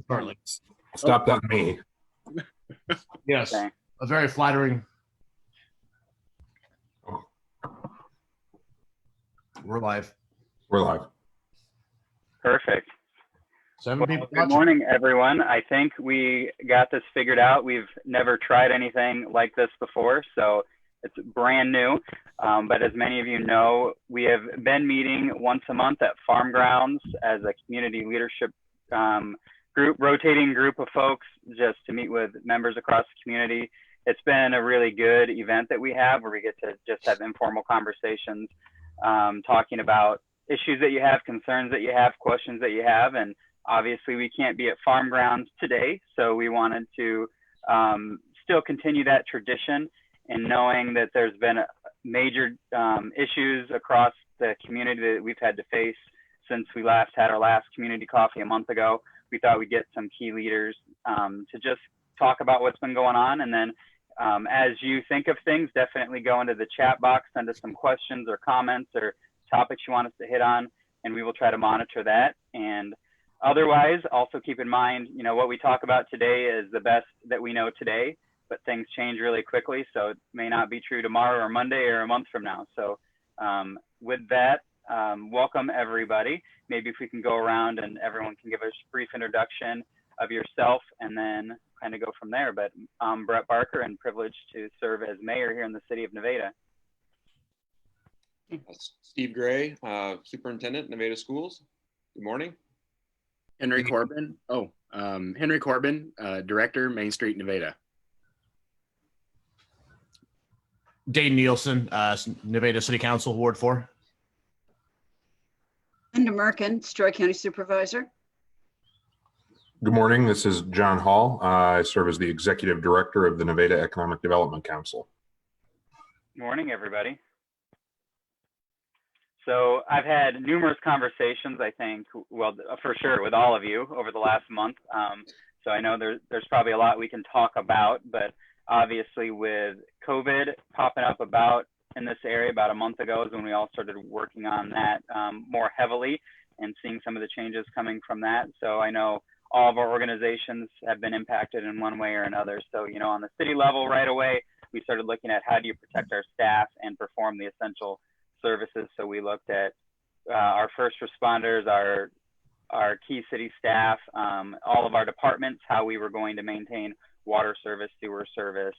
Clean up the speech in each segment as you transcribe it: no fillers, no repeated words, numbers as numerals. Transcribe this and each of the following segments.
Partly. Stopped on me. Yes, Okay. a very flattering. We're live. We're live. Perfect. 7 people Good watching. morning, everyone. I think we got this figured out. We've never tried anything like this before, so it's brand new. But as many of you know, we have been meeting once a month at Farm Grounds as a community leadership rotating group of folks just to meet with members across the community. It's been a really good event that we have where we get to just have informal conversations, talking about issues that you have, concerns that you have, questions that you have. And obviously we can't be at Farm Grounds today, so we wanted to still continue that tradition, and knowing that there's been major issues across the community that we've had to face since we last had our last community coffee a month ago. We thought we'd get some key leaders to just talk about what's been going on. And then as you think of things, definitely go into the chat box, send us some questions or comments or topics you want us to hit on, and we will try to monitor that. And otherwise, also keep in mind, you know, what we talk about today is the best that we know today, but things change really quickly. So it may not be true tomorrow or Monday or a month from now. So with that, welcome everybody. Maybe if we can go around and everyone can give us a brief introduction of yourself and then kind of go from there. But I'm Brett Barker and privileged to serve as mayor here in the city of Nevada. Steve Gray, Superintendent, Nevada Schools. Good morning. Henry Corbin. Henry Corbin, Director, Main Street, Nevada. Dane Nielsen, Nevada City Council, Ward 4. Linda Merkin, Story County Supervisor. Good morning. This is John Hall. I serve as the Executive Director of the Nevada Economic Development Council. Morning, everybody. So I've had numerous conversations, I think, well, for sure, with all of you over the last month. So I know there's probably a lot we can talk about, but obviously with COVID popping up about in this area about a month ago is when we all started working on that more heavily and seeing some of the changes coming from that. So I know all of our organizations have been impacted in one way or another. So, you know, on the city level right away, we started looking at how do you protect our staff and perform the essential services. So we looked at our first responders, our key city staff, all of our departments, how we were going to maintain water service, sewer service,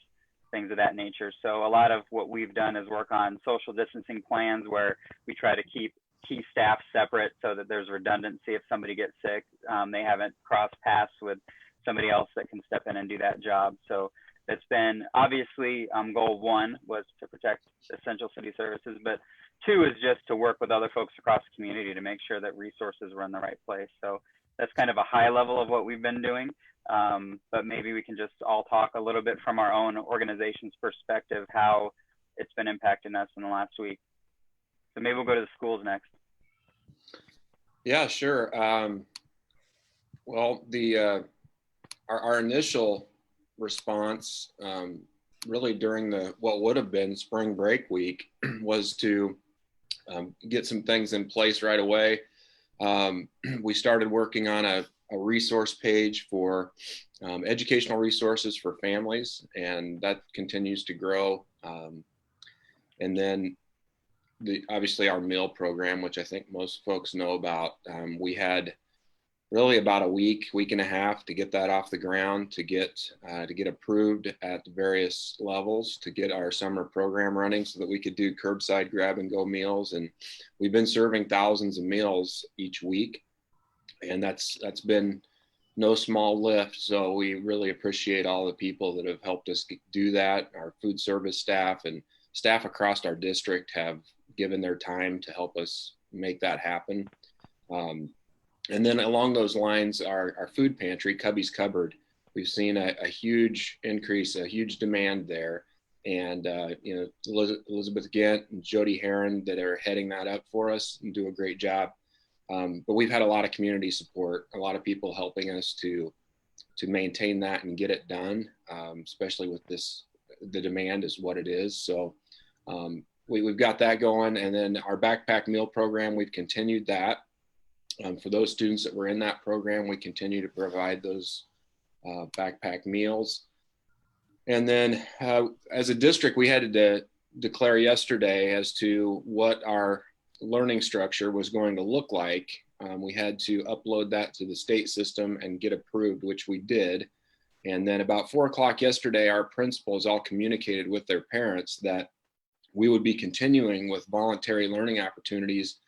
things of that nature. So a lot of what we've done is work on social distancing plans where we try to keep key staff separate so that there's redundancy. If somebody gets sick, they haven't crossed paths with somebody else that can step in and do that job. So it's been obviously goal one was to protect essential city services, but two is just to work with other folks across the community to make sure that resources were in the right place. So that's kind of a high level of what we've been doing. But maybe we can just all talk a little bit from our own organization's perspective, how it's been impacting us in the last week. So maybe we'll go to the schools next. Yeah, sure. Well, our initial response really during what would have been spring break week was to get some things in place right away. We started working on a resource page for educational resources for families, and that continues to grow. And then obviously our meal program, which I think most folks know about. We had really about a week and a half to get that off the ground, to get approved at the various levels, to get our summer program running so that we could do curbside grab and go meals. And we've been serving thousands of meals each week, and that's been no small lift. So we really appreciate all the people that have helped us do that. Our food service staff and staff across our district have given their time to help us make that happen. And then along those lines, our food pantry, Cubby's Cupboard, we've seen a huge increase, a huge demand there. And, you know, Elizabeth Gant and Jody Heron that are heading that up for us and do a great job. But we've had a lot of community support, a lot of people helping us to maintain that and get it done, especially with the demand is what it is. So we've got that going. And then our backpack meal program, we've continued that. For those students that were in that program, we continue to provide those backpack meals. And then as a district, we had to declare yesterday as to what our learning structure was going to look like. We had to upload that to the state system and get approved, which we did. And then about 4 o'clock yesterday, our principals all communicated with their parents that we would be continuing with voluntary learning opportunities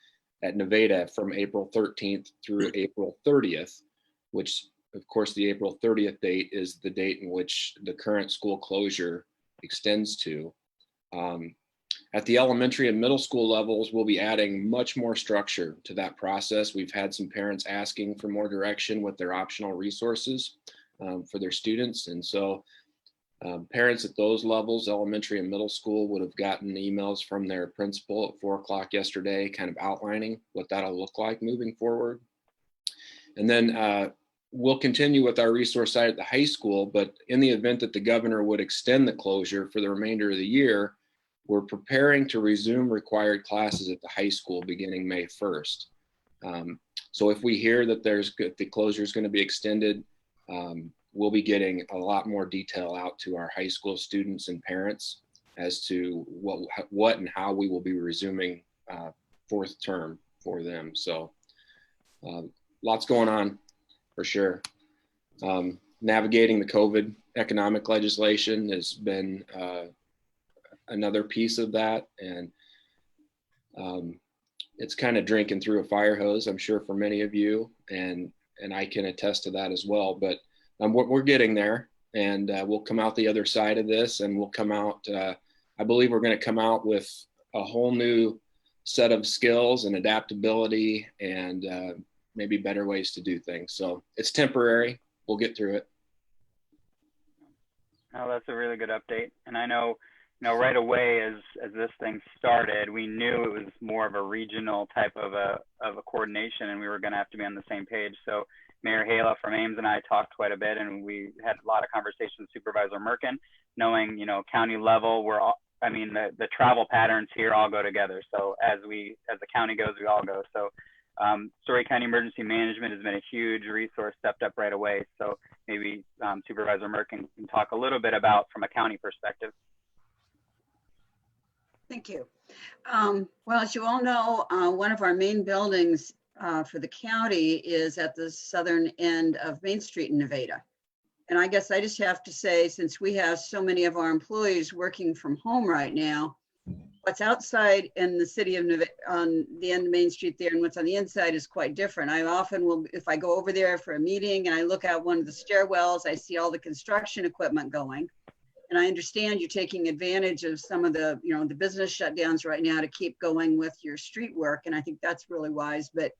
at Nevada from April 13th through April 30th, which of course the April 30th date is the date in which the current school closure extends to. At the elementary and middle school levels, we'll be adding much more structure to that process. We've had some parents asking for more direction with their optional resources for their students. And so parents at those levels, elementary and middle school, would have gotten emails from their principal at 4 o'clock yesterday, kind of outlining what that'll look like moving forward. And then we'll continue with our resource side at the high school, but in the event that the governor would extend the closure for the remainder of the year, we're preparing to resume required classes at the high school beginning May 1st. So if we hear that the closure is going to be extended, we'll be getting a lot more detail out to our high school students and parents as to what and how we will be resuming fourth term for them. So lots going on for sure. Navigating the COVID economic legislation has been another piece of that. And it's kind of drinking through a fire hose, I'm sure, for many of you. And I can attest to that as well. But we're getting there, and we'll come out the other side of this, and we'll come out, I believe we're going to come out with a whole new set of skills and adaptability and maybe better ways to do things. So it's temporary. We'll get through it. Oh, that's a really good update. And I know, right away as this thing started, we knew it was more of a regional type of a coordination, and we were going to have to be on the same page. So Mayor Hala from Ames and I talked quite a bit, and we had a lot of conversations with Supervisor Merkin, knowing, county level, the travel patterns here all go together. So as the county goes, we all go. So Story County Emergency Management has been a huge resource, stepped up right away. So maybe Supervisor Merkin can talk a little bit about from a county perspective. Thank you. Well, as you all know, one of our main buildings for the county is at the southern end of Main Street in Nevada. And I guess I just have to say, since we have so many of our employees working from home right now, what's outside in the city of Nevada on the end of Main Street there and what's on the inside is quite different. I often will, if I go over there for a meeting and I look out one of the stairwells, I see all the construction equipment going. And I understand you're taking advantage of some of the, the business shutdowns right now to keep going with your street work. And I think that's really wise, but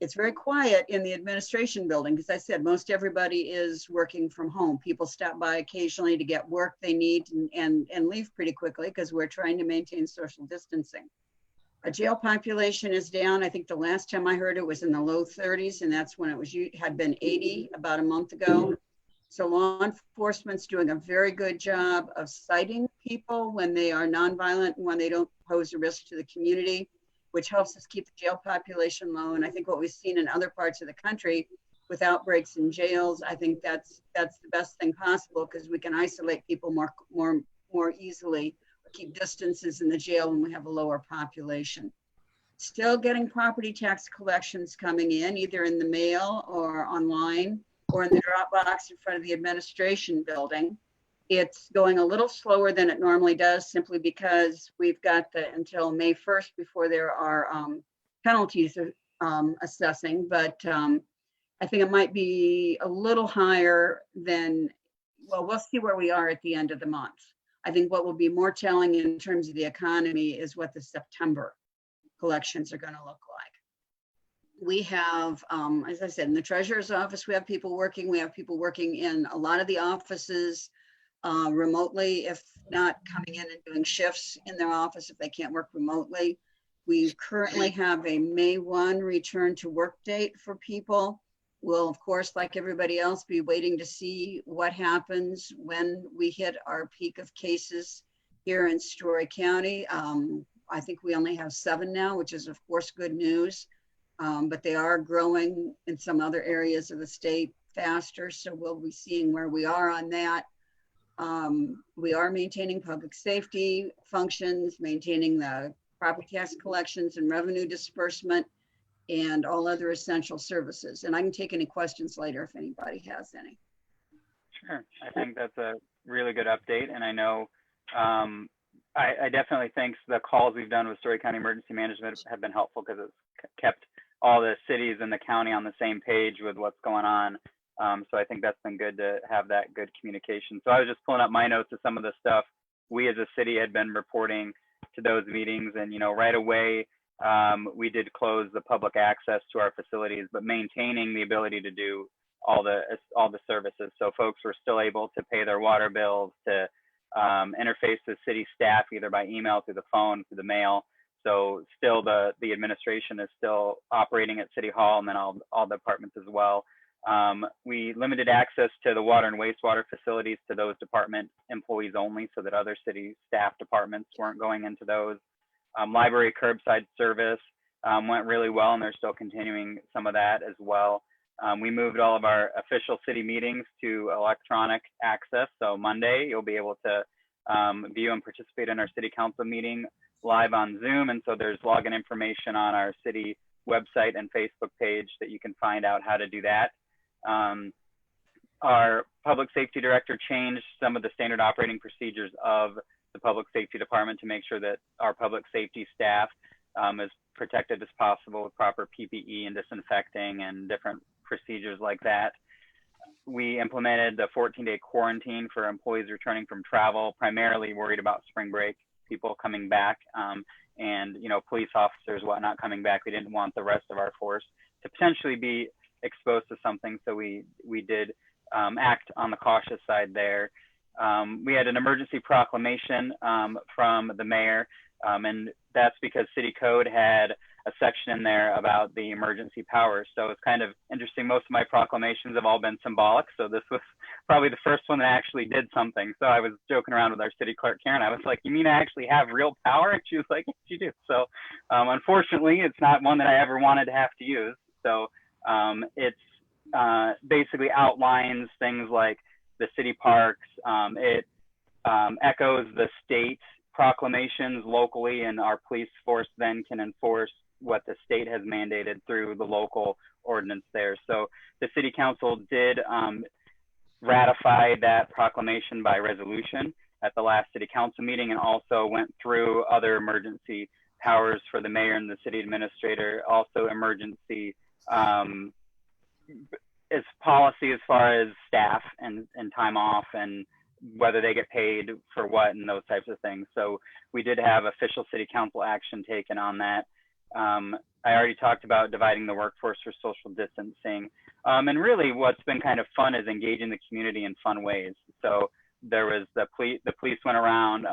it's very quiet in the administration building. Because I said, most everybody is working from home. People stop by occasionally to get work they need and leave pretty quickly because we're trying to maintain social distancing. Our jail population is down. I think the last time I heard it was in the low 30s, and that's when it had been 80 about a month ago. So law enforcement's doing a very good job of citing people when they are nonviolent and when they don't pose a risk to the community, which helps us keep the jail population low. And I think what we've seen in other parts of the country with outbreaks in jails, I think that's the best thing possible because we can isolate people more easily, or keep distances in the jail when we have a lower population. Still getting property tax collections coming in, either in the mail or online, or in the drop box in front of the administration building. It's going a little slower than it normally does, simply because we've got until May 1st before there are penalties assessing. But I think it might be a little higher than, well, we'll see where we are at the end of the month. I think what will be more telling in terms of the economy is what the September collections are going to look like. We have, as I said, in the treasurer's office, we have people working. We have people working in a lot of the offices remotely, if not coming in and doing shifts in their office if they can't work remotely. We currently have a May 1 return to work date for people. We'll, of course, like everybody else, be waiting to see what happens when we hit our peak of cases here in Story County. I think we only have 7 now, which is, of course, good news. but they are growing in some other areas of the state faster. So we'll be seeing where we are on that. We are maintaining public safety functions, maintaining the property tax collections and revenue disbursement, and all other essential services. And I can take any questions later if anybody has any. Sure. I think that's a really good update. And I know I definitely think the calls we've done with Story County Emergency Management have been helpful because it's kept all the cities in the county on the same page with what's going on. So I think that's been good to have that good communication. So I was just pulling up my notes of some of the stuff we as a city had been reporting to those meetings. And, you know, right away, we did close the public access to our facilities, but maintaining the ability to do all the services. So folks were still able to pay their water bills, to interface with city staff either by email, through the phone, through the mail. So still the administration is still operating at City Hall, and then all departments as well. We limited access to the water and wastewater facilities to those department employees only, so that other city staff departments weren't going into those. Library curbside service went really well, and they're still continuing some of that as well. We moved all of our official city meetings to electronic access. So Monday, you'll be able to view and participate in our city council meeting live on Zoom. And so there's login information on our city website and Facebook page that you can find out how to do that. Our public safety director changed some of the standard operating procedures of the public safety department to make sure that our public safety staff is protected as possible with proper PPE and disinfecting and different procedures like that. We implemented the 14-day quarantine for employees returning from travel, primarily worried about spring break, people coming back, and, you know, police officers, whatnot, coming back. We didn't want the rest of our force to potentially be exposed to something, so we did act on the cautious side there. We had an emergency proclamation from the mayor, and that's because city code had a section in there about the emergency powers. So it's kind of interesting. Most of my proclamations have all been symbolic. So this was probably the first one that actually did something. So I was joking around with our city clerk, Karen. I was like, you mean I actually have real power? And she was like, yes, you do. So unfortunately, it's not one that I ever wanted to have to use. So it's basically outlines things like the city parks. It echoes the state proclamations locally, and our police force then can enforce what the state has mandated through the local ordinance there. So the city council did ratify that proclamation by resolution at the last city council meeting, and also went through other emergency powers for the mayor and the city administrator, also emergency as policy as far as staff and time off and whether they get paid for what and those types of things. So we did have official city council action taken on that. I already talked about dividing the workforce for social distancing. And really what's been kind of fun is engaging the community in fun ways. So there was the police went around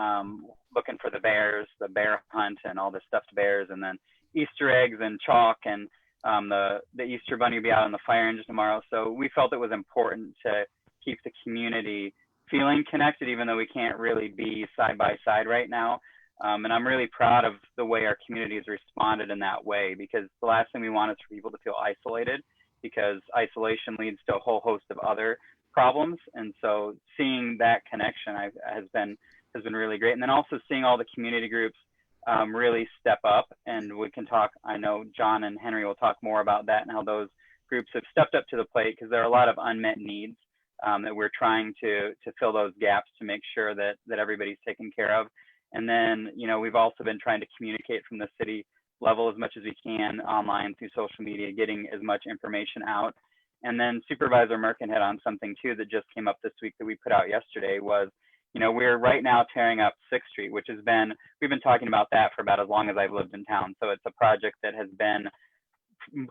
looking for the bears, the bear hunt and all the stuffed bears, and then Easter eggs and chalk, and the Easter bunny will be out on the fire engine tomorrow. So we felt it was important to keep the community feeling connected, even though we can't really be side by side right now. And I'm really proud of the way our community has responded in that way, because the last thing we want is for people to feel isolated, because isolation leads to a whole host of other problems. And so seeing that connection has been really great. And then also seeing all the community groups really step up, and we can talk, I know John and Henry will talk more about that and how those groups have stepped up to the plate, because there are a lot of unmet needs that we're trying to fill those gaps to make sure that everybody's taken care of. And then, you know, we've also been trying to communicate from the city level as much as we can online through social media, getting as much information out. And then Supervisor Merkin hit on something too that just came up this week that we put out yesterday was, you know, we're right now tearing up 6th Street, which has been, we've been talking about that for about as long as I've lived in town. So it's a project that has been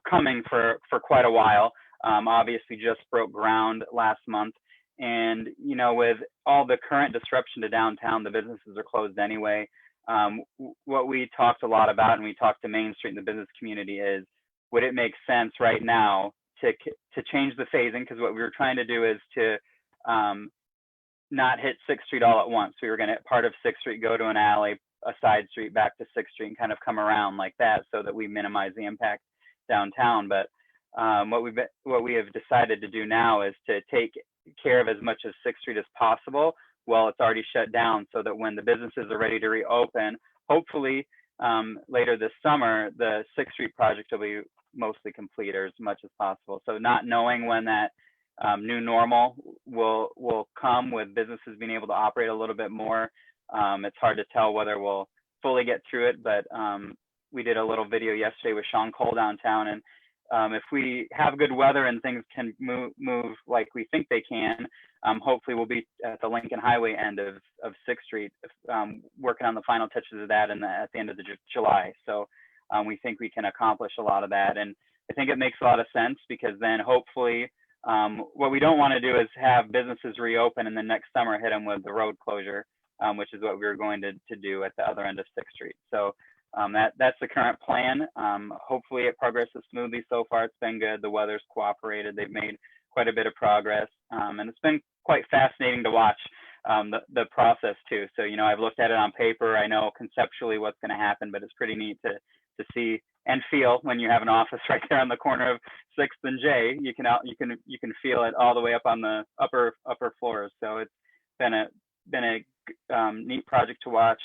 coming for quite a while. Obviously just broke ground last month. And, you know, with all the current disruption to downtown, the businesses are closed anyway. What we talked a lot about, and we talked to Main Street and the business community, is would it make sense right now to change the phasing? Because what we were trying to do is to not hit 6th Street all at once. We were going to hit part of 6th Street, go to an alley, a side street, back to 6th Street, and kind of come around like that so that we minimize the impact downtown. But what we have decided to do now is to take care of as much of 6th Street as possible while it's already shut down, so that when the businesses are ready to reopen, hopefully later this summer, the 6th Street project will be mostly complete, or as much as possible. So not knowing when that new normal will come with businesses being able to operate a little bit more, it's hard to tell whether we'll fully get through it. But we did a little video yesterday with Sean Cole downtown, and if we have good weather and things can move like we think they can, hopefully we'll be at the Lincoln Highway end of 6th Street, working on the final touches of that at the end of July. So we think we can accomplish a lot of that. And I think it makes a lot of sense, because then hopefully what we don't want to do is have businesses reopen and then next summer hit them with the road closure, which is what we were going to do at the other end of 6th Street. So that's the current plan. Hopefully it progresses smoothly so far. It's been good. The weather's cooperated. They've made quite a bit of progress. And it's been quite fascinating to watch the process too. So, I've looked at it on paper. I know conceptually what's going to happen, but it's pretty neat to see and feel when you have an office right there on the corner of 6th and J. You can feel it all the way up on the upper floors. So it's been a neat project to watch.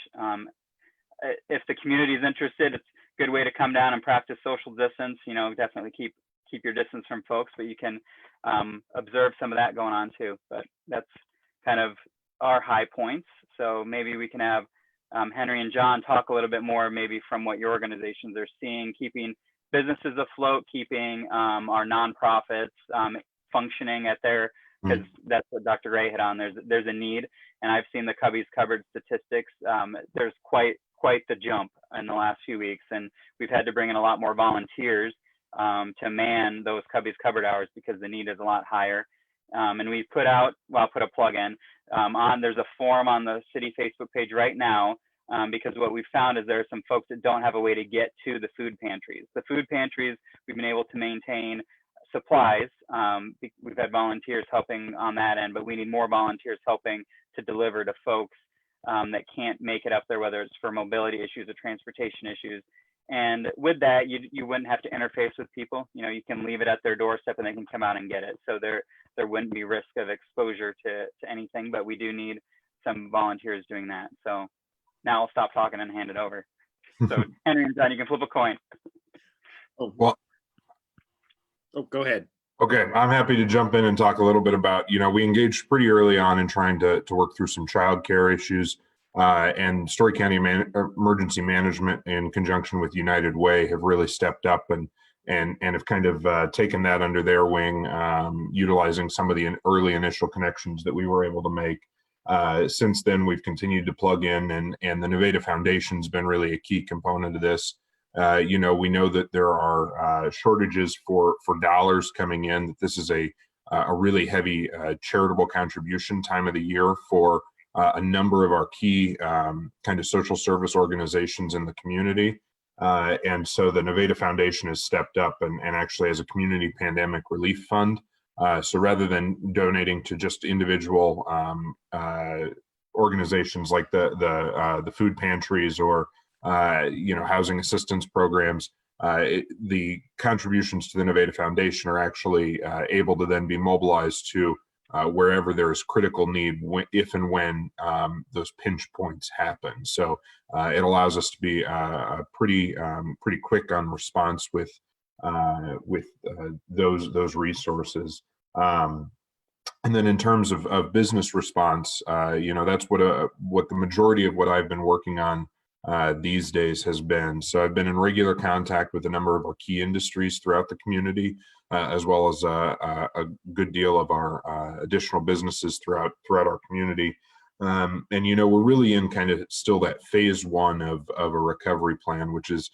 If the community is interested, it's a good way to come down and practice social distance. Definitely keep your distance from folks, but you can observe some of that going on too. But that's kind of our high points. So maybe we can have Henry and John talk a little bit more, maybe from what your organizations are seeing, keeping businesses afloat, keeping our nonprofits functioning at their, because that's what Dr. Ray hit on. There's a need, and I've seen the Cubbies Cupboard statistics. There's quite the jump in the last few weeks, and we've had to bring in a lot more volunteers to man those Cubbies Cupboard hours, because the need is a lot higher. And we put out, well, I'll put a plug in, there's a forum on the city Facebook page right now, because what we've found is there are some folks that don't have a way to get to the food pantries. The food pantries, we've been able to maintain supplies. We've had volunteers helping on that end, but we need more volunteers helping to deliver to folks that can't make it up there, whether it's for mobility issues or transportation issues. And with that, you wouldn't have to interface with people. You can leave it at their doorstep and they can come out and get it. So there wouldn't be risk of exposure to anything, but we do need some volunteers doing that. So now I'll stop talking and hand it over. So Henry and John, you can flip a coin. Go ahead. Okay, I'm happy to jump in and talk a little bit about, we engaged pretty early on in trying to work through some childcare issues, and Story County Emergency Management, in conjunction with United Way, have really stepped up and have kind of taken that under their wing, utilizing some of the early initial connections that we were able to make. Since then, we've continued to plug in, and the Nevada Foundation's been really a key component of this. We know that there are shortages for dollars coming in, that this is a really heavy charitable contribution time of the year for a number of our key kind of social service organizations in the community. And so the Nevada Foundation has stepped up and actually has a community pandemic relief fund. So rather than donating to just individual organizations like the food pantries or housing assistance programs, the contributions to the Nevada Foundation are actually able to then be mobilized to wherever there is critical need, if and when those pinch points happen. So it allows us to be pretty quick on response with those resources. And then in terms of business response, that's what the majority of what I've been working on these days has been. So I've been in regular contact with a number of our key industries throughout the community, as well as a good deal of our additional businesses throughout our community. And we're really in kind of still that phase one of a recovery plan, which is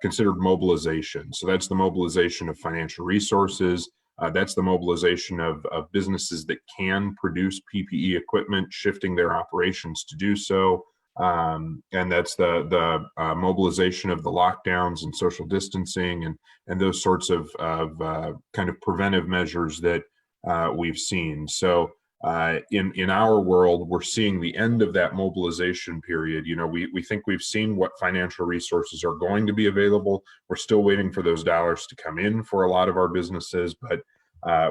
considered mobilization. So that's the mobilization of financial resources. That's the mobilization of businesses that can produce PPE equipment, shifting their operations to do so. And that's the mobilization of the lockdowns and social distancing and those sorts of kind of preventive measures that we've seen. So In our world, we're seeing the end of that mobilization period. You know, we think we've seen what financial resources are going to be available. We're still waiting for those dollars to come in for a lot of our businesses, but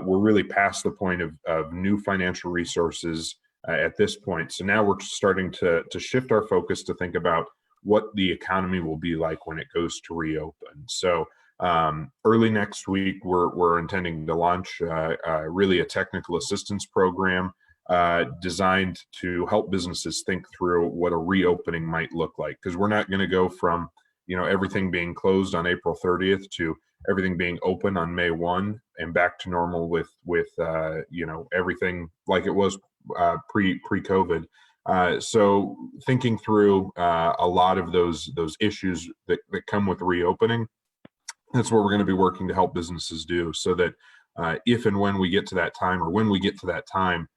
we're really past the point of new financial resources at this point. So now we're starting to shift our focus to think about what the economy will be like when it goes to reopen. So early next week, we're intending to launch really a technical assistance program designed to help businesses think through what a reopening might look like. Because we're not going to go from, you know, everything being closed on April 30th to everything being open on May 1 and back to normal with you know, everything like it was pre-COVID. So thinking through a lot of those issues that come with reopening, that's what we're going to be working to help businesses do, so that if and when we get to that time, or when we get to that time,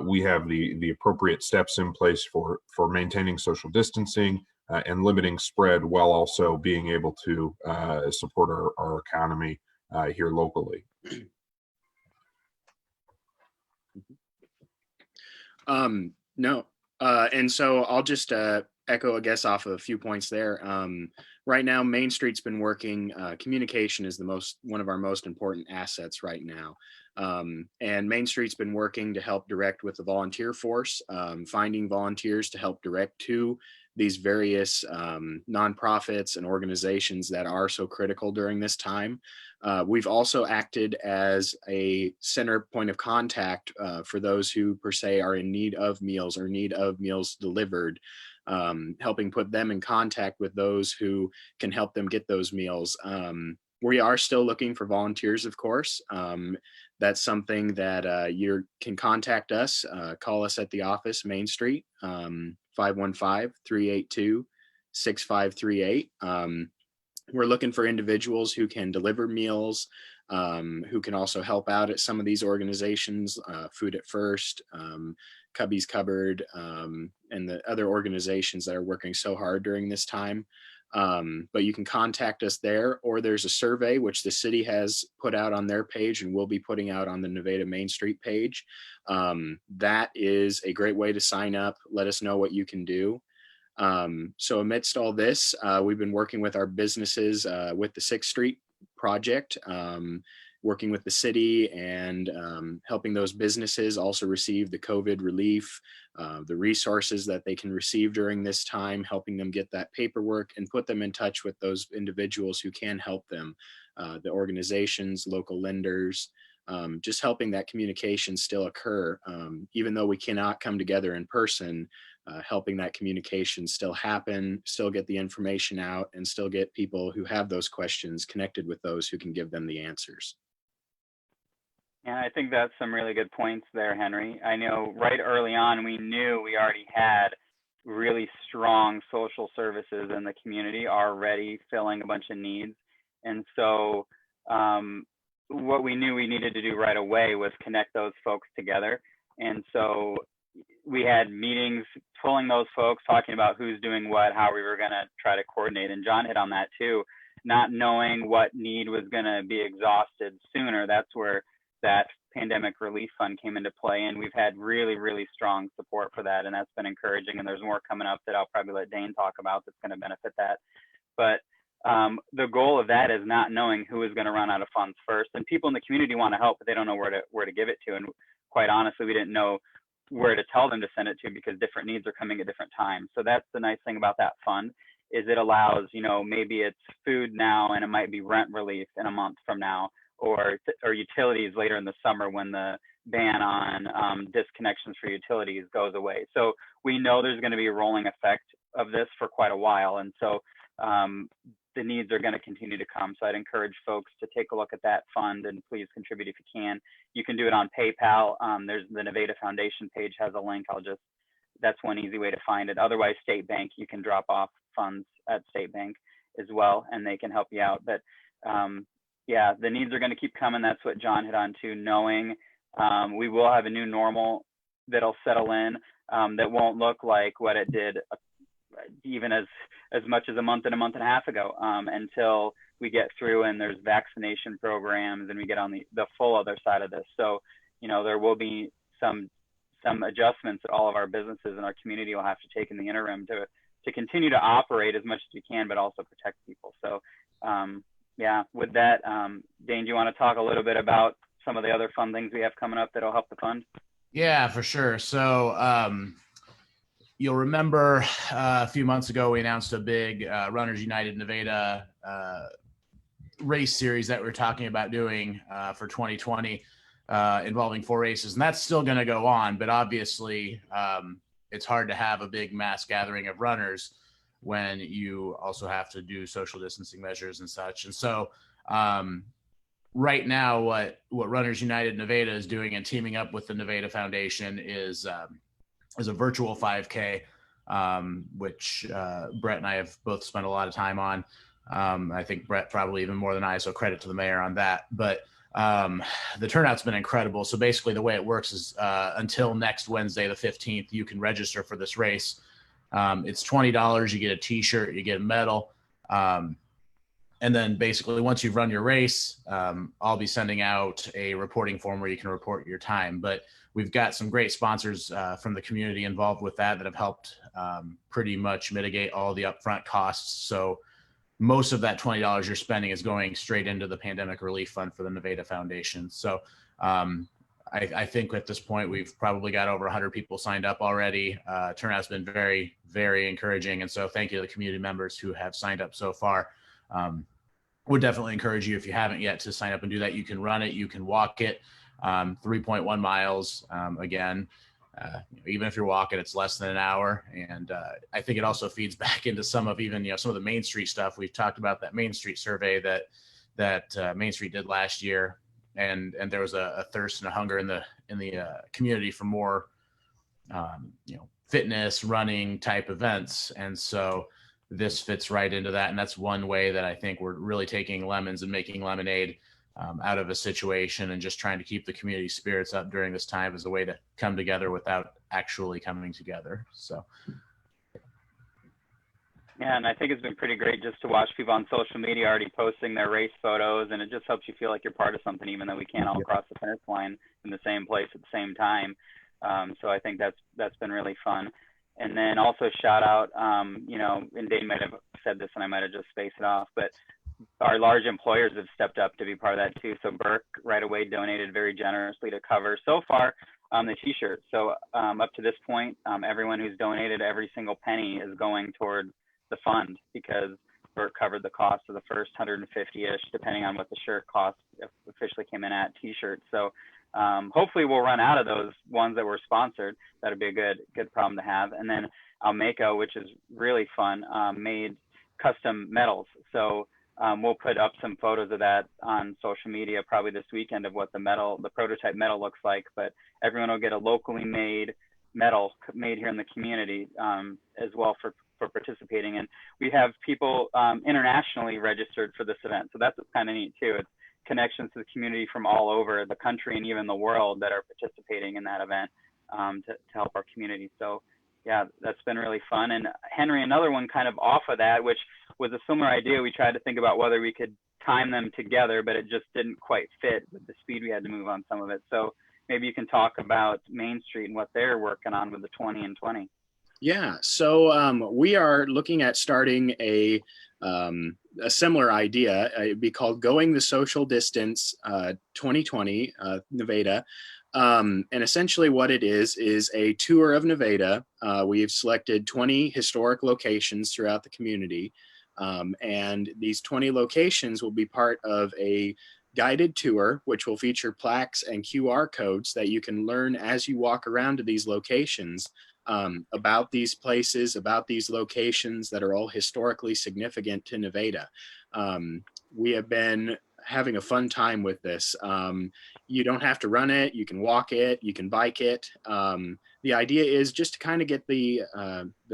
we have the appropriate steps in place for maintaining social distancing and limiting spread, while also being able to support our economy here locally. No. And so I'll just echo, I guess, off of a few points there. Right now, Main Street's been working. Communication is one of our most important assets right now. And Main Street's been working to help direct with the volunteer force, finding volunteers to help direct to these various nonprofits and organizations that are so critical during this time. We've also acted as a center point of contact for those who per se are in need of meals or need of meals delivered, helping put them in contact with those who can help them get those meals. We are still looking for volunteers, of course. That's something that you can contact us, call us at the office, Main Street, 515-382-6538. We're looking for individuals who can deliver meals, who can also help out at some of these organizations, Food at First, Cubby's Cupboard, and the other organizations that are working so hard during this time. But you can contact us there, or there's a survey which the city has put out on their page and will be putting out on the Nevada Main Street page. That is a great way to sign up. Let us know what you can do. So amidst all this, we've been working with our businesses with the 6th Street project, working with the city and helping those businesses also receive the COVID relief, the resources that they can receive during this time, helping them get that paperwork and put them in touch with those individuals who can help them, the organizations, local lenders, just helping that communication still occur. Even though we cannot come together in person, helping that communication still happen, still get the information out, and still get people who have those questions connected with those who can give them the answers. Yeah, I think that's some really good points there, Henry. I know right early on, we knew we already had really strong social services in the community already filling a bunch of needs. And so what we knew we needed to do right away was connect those folks together. And so we had meetings pulling those folks, talking about who's doing what, how we were going to try to coordinate. And John hit on that too, not knowing what need was going to be exhausted sooner. That's where that pandemic relief fund came into play. And we've had really, really strong support for that. And that's been encouraging. And there's more coming up that I'll probably let Dane talk about that's going to benefit that. But the goal of that is not knowing who is going to run out of funds first. And people in the community want to help, but they don't know where to give it to. And quite honestly, we didn't know where to tell them to send it to because different needs are coming at different times. So that's the nice thing about that fund, is it allows, you know, maybe it's food now and it might be rent relief in a month from now, or utilities later in the summer when the ban on disconnections for utilities goes away. So we know there's going to be a rolling effect of this for quite a while. And so the needs are going to continue to come. So I'd encourage folks to take a look at that fund and please contribute if you can. You can do it on PayPal. There's the Nevada Foundation page has a link. That's one easy way to find it. Otherwise, State Bank, you can drop off funds at State Bank as well, and they can help you out. But yeah, the needs are going to keep coming. That's what John hit on too, knowing we will have a new normal that'll settle in that won't look like what it did even as much as a month and a half ago, until we get through and there's vaccination programs and we get on the full other side of this. So, you know, there will be some adjustments that all of our businesses and our community will have to take in the interim to continue to operate as much as we can, but also protect people. So yeah, with that, Dane, do you want to talk a little bit about some of the other fun things we have coming up that'll help the fund? Yeah, for sure. So you'll remember a few months ago, we announced a big Runners United Nevada race series that we're talking about doing for 2020 involving 4 races. And that's still going to go on. But obviously, it's hard to have a big mass gathering of runners when you also have to do social distancing measures and such. And so right now, what Runners United Nevada is doing and teaming up with the Nevada Foundation is a virtual 5K, which Brett and I have both spent a lot of time on. I think Brett probably even more than I, so credit to the mayor on that. But the turnout's been incredible. So basically the way it works is until next Wednesday, the 15th, you can register for this race. It's $20. You get a t-shirt, you get a medal. And then basically once you've run your race, I'll be sending out a reporting form where you can report your time. But we've got some great sponsors from the community involved with that have helped pretty much mitigate all the upfront costs. So most of that $20 you're spending is going straight into the pandemic relief fund for the Nevada Foundation. So I think at this point, we've probably got over 100 people signed up already. Turnout's been very, very encouraging. And so thank you to the community members who have signed up so far. Would definitely encourage you, if you haven't yet, to sign up and do that. You can run it, you can walk it, 3.1 miles. Again, even if you're walking, it's less than an hour. And I think it also feeds back into some of even, some of the Main Street stuff. We've talked about that Main Street survey that Main Street did last year. And there was a thirst and a hunger in the community for more, fitness, running type events. And so this fits right into that. And that's one way that I think we're really taking lemons and making lemonade out of a situation and just trying to keep the community spirits up during this time as a way to come together without actually coming together. So. Yeah, and I think it's been pretty great just to watch people on social media already posting their race photos, and it just helps you feel like you're part of something, even though we can't all cross the finish line in the same place at the same time. So I think that's been really fun. And then also shout out, and Dane might have said this and I might have just spaced it off, but our large employers have stepped up to be part of that too. So Burke right away donated very generously to cover so far the t-shirt. So up to this point, everyone who's donated every single penny is going toward the fund, because Burke covered the cost of the first 150-ish, depending on what the shirt cost officially came in at t-shirts. So hopefully we'll run out of those ones that were sponsored. That'd be a good problem to have. And then Almaco, which is really fun, made custom medals. So we'll put up some photos of that on social media probably this weekend of what the prototype medal looks like. But everyone will get a locally made medal made here in the community as well for participating. And we have people internationally registered for this event. So that's kind of neat too. It's connections to the community from all over the country and even the world that are participating in that event to help our community. So yeah, that's been really fun. And Henry, another one kind of off of that, which was a similar idea. We tried to think about whether we could time them together, but it just didn't quite fit with the speed we had to move on some of it. So maybe you can talk about Main Street and what they're working on with the 20 and 20. Yeah, so we are looking at starting a similar idea. It'd be called Going the Social Distance 2020 Nevada. And essentially what it is a tour of Nevada. We've selected 20 historic locations throughout the community. And these 20 locations will be part of a guided tour, which will feature plaques and QR codes that you can learn as you walk around to these locations about these places, about these locations that are all historically significant to Nevada. We have been having a fun time with this. You don't have to run it, you can walk it, you can bike it. The idea is just to kind of get the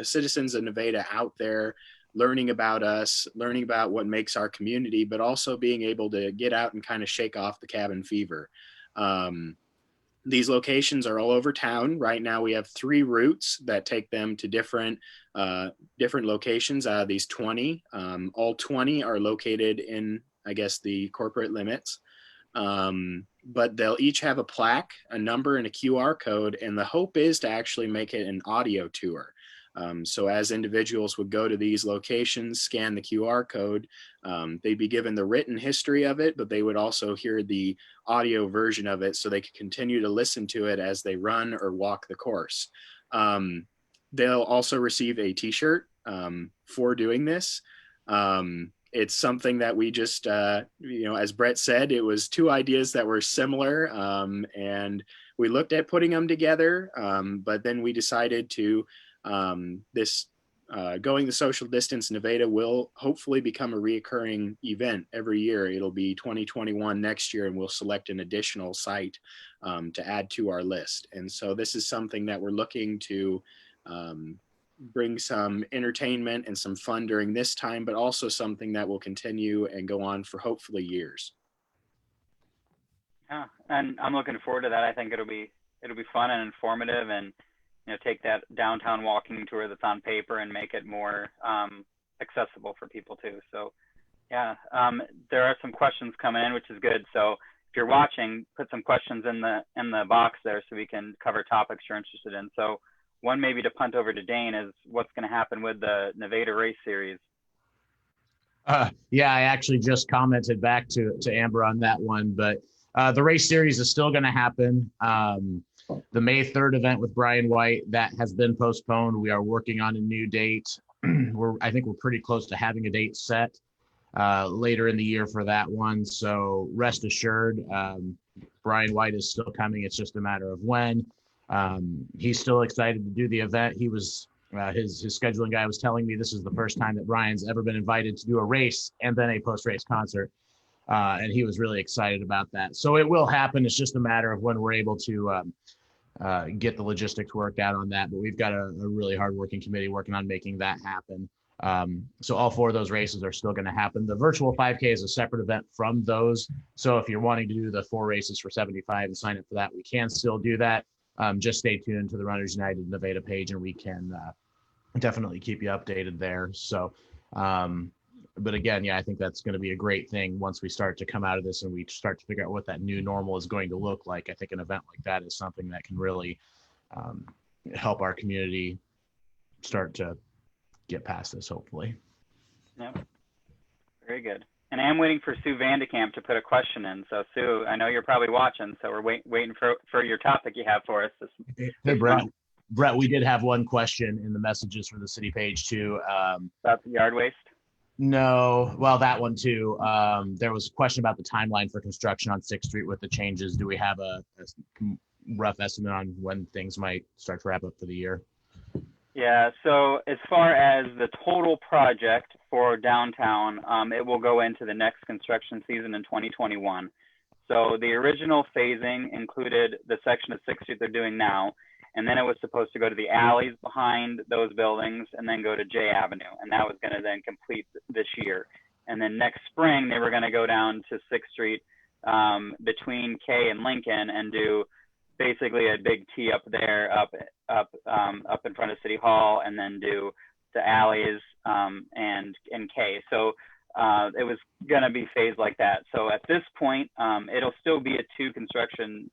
citizens of Nevada out there, learning about us, learning about what makes our community, but also being able to get out and kind of shake off the cabin fever. These locations are all over town. Right now we have 3 routes that take them to different locations out of these 20. All 20 are located in, I guess, the corporate limits. But they'll each have a plaque, a number, and a QR code. And the hope is to actually make it an audio tour. So as individuals would go to these locations, scan the QR code, they'd be given the written history of it, but they would also hear the audio version of it so they could continue to listen to it as they run or walk the course. They'll also receive a t-shirt for doing this. It's something that we just, as Brett said, it was two ideas that were similar, and we looked at putting them together, but then we decided to going the social distance Nevada will hopefully become a reoccurring event every year. It'll be 2021 next year, and we'll select an additional site to add to our list. And so this is something that we're looking to bring some entertainment and some fun during this time, but also something that will continue and go on for hopefully years. Yeah, and I'm looking forward to that. I think it'll be fun and informative, and take that downtown walking tour that's on paper and make it more accessible for people too. So yeah, there are some questions coming in, which is good. So if you're watching, put some questions in the box there so we can cover topics you're interested in. So one maybe to punt over to Dane is what's going to happen with the Nevada Race Series. Yeah, I actually just commented back to Amber on that one, but the race series is still going to happen. The May 3rd event with Brian White, that has been postponed. We are working on a new date. I think we're pretty close to having a date set later in the year for that one. So rest assured, Brian White is still coming. It's just a matter of when. He's still excited to do the event. He was his scheduling guy was telling me this is the first time that Brian's ever been invited to do a race and then a post-race concert. And he was really excited about that. So it will happen. It's just a matter of when we're able to get the logistics worked out on that. But we've got a really hardworking committee working on making that happen. So all 4 of those races are still going to happen. The virtual 5K is a separate event from those. So if you're wanting to do the 4 races for 75 and sign up for that, we can still do that. Just stay tuned to the Runners United Nevada page, and we can definitely keep you updated there. So, but again, yeah, I think that's going to be a great thing once we start to come out of this and we start to figure out what that new normal is going to look like. I think an event like that is something that can really help our community start to get past this, hopefully. Yep. Very good. And I am waiting for Sue Vandekamp to put a question in. So Sue, I know you're probably watching, so we're waiting for your topic you have for us. Hey, Brett, we did have one question in the messages for the city page too. About the yard waste? No, well, that one too. There was a question about the timeline for construction on 6th Street with the changes. Do we have a rough estimate on when things might start to wrap up for the year? Yeah, so as far as the total project for downtown, it will go into the next construction season in 2021. So the original phasing included the section of 6th Street they're doing now, and then it was supposed to go to the alleys behind those buildings and then go to J Avenue, and that was going to then complete this year. And then next spring, they were going to go down to 6th Street between K and Lincoln and do basically a big T up there, up in front of City Hall, and then do the alleys and K. So it was going to be phased like that. So at this point, it'll still be a 2 construction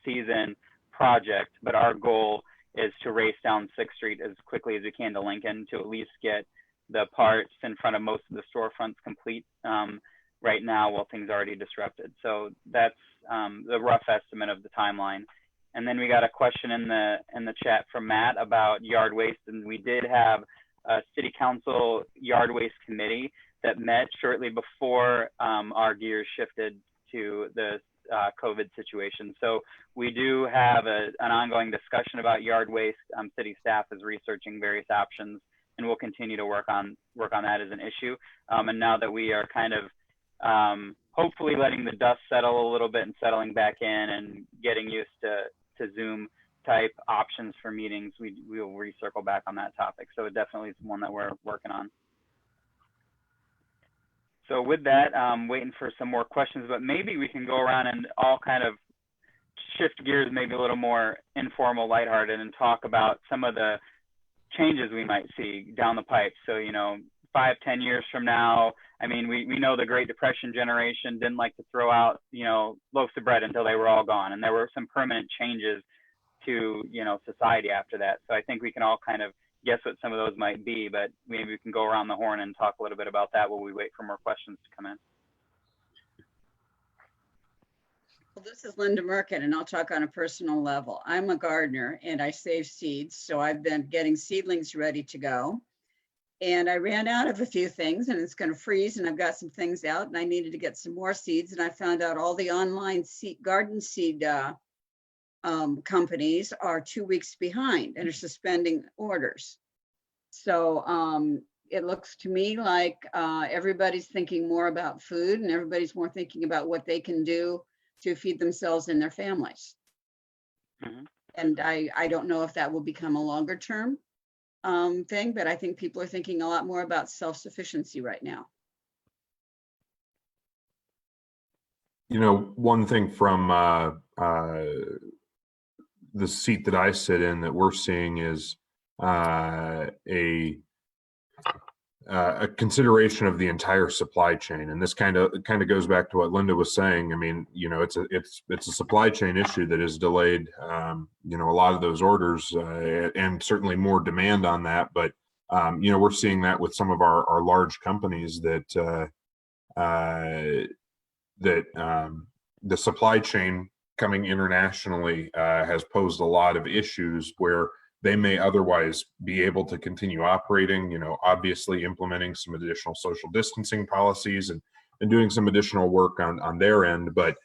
season project, but our goal is to race down 6th Street as quickly as we can to Lincoln to at least get the parts in front of most of the storefronts complete right now while things are already disrupted. So that's the rough estimate of the timeline. And then we got a question in the chat from Matt about yard waste, and we did have a city council yard waste committee that met shortly before our gears shifted to the COVID situation. So we do have an ongoing discussion about yard waste. City staff is researching various options, and we'll continue to work on that as an issue. And now that we are kind of hopefully letting the dust settle a little bit and settling back in and getting used to Zoom type options for meetings, we will recircle back on that topic. So it definitely is one that we're working on. So with that, waiting for some more questions, but maybe we can go around and all kind of shift gears, maybe a little more informal, lighthearted, and talk about some of the changes we might see down the pipe. So, 5, 10 years from now, I mean, we know the Great Depression generation didn't like to throw out, loaves of bread until they were all gone. And there were some permanent changes to, society after that. So I think we can all kind of guess what some of those might be, but maybe we can go around the horn and talk a little bit about that while we wait for more questions to come in. Well, this is Linda Merkin, and I'll talk on a personal level. I'm a gardener and I save seeds. So I've been getting seedlings ready to go. And I ran out of a few things and it's going to freeze, and I've got some things out and I needed to get some more seeds. And I found out all the online garden seed companies are 2 weeks behind and are suspending orders. So it looks to me like everybody's thinking more about food, and everybody's more thinking about what they can do to feed themselves and their families. Mm-hmm. And I don't know if that will become a longer term thing, but I think people are thinking a lot more about self-sufficiency right now. One thing from the seat that I sit in that we're seeing is a consideration of the entire supply chain, and this kind of goes back to what Linda was saying. I mean, it's a supply chain issue that has delayed a lot of those orders, and certainly more demand on that. But we're seeing that with some of our large companies that the supply chain coming internationally has posed a lot of issues where they may otherwise be able to continue operating, obviously implementing some additional social distancing policies and doing some additional work on their end, but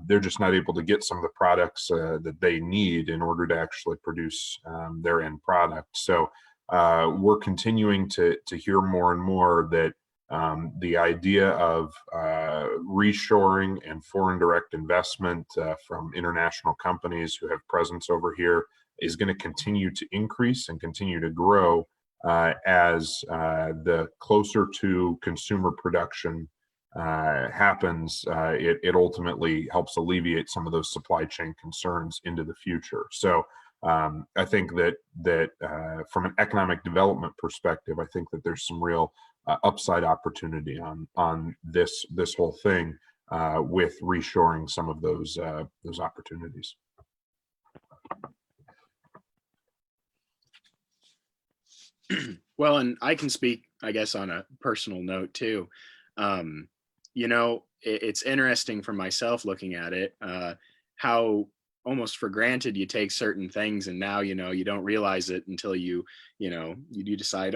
they're just not able to get some of the products that they need in order to actually produce their end product. So we're continuing to hear more and more that the idea of reshoring and foreign direct investment from international companies who have presence over here is going to continue to increase and continue to grow as the closer to consumer production happens. It ultimately helps alleviate some of those supply chain concerns into the future. So I think that from an economic development perspective, I think that there's some real upside opportunity on this whole thing with reshoring some of those opportunities. Well, and I can speak, I guess, on a personal note too. It's interesting for myself looking at it, how almost for granted you take certain things, and now, you don't realize it until you decide,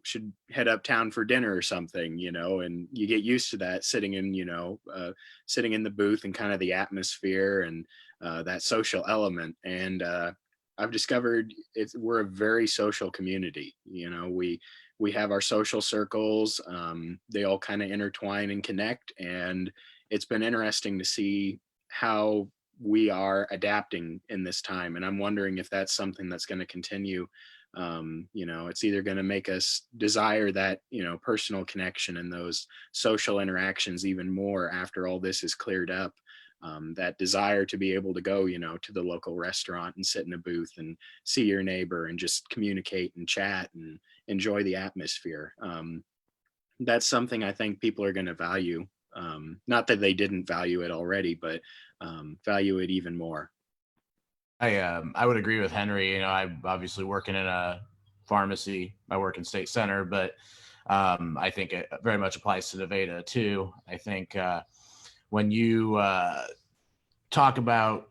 should head uptown for dinner or something, and you get used to that sitting in the booth and kind of the atmosphere and that social element. And I've discovered we're a very social community. We have our social circles. They all kind of intertwine and connect. And it's been interesting to see how we are adapting in this time. And I'm wondering if that's something that's going to continue. It's either going to make us desire that, personal connection and those social interactions even more after all this is cleared up. That desire to be able to go, to the local restaurant and sit in a booth and see your neighbor and just communicate and chat and enjoy the atmosphere. That's something I think people are going to value. Not that they didn't value it already, but value it even more. I would agree with Henry. I'm obviously working in a pharmacy. I work in State Center, but I think it very much applies to Nevada too. I think when you talk about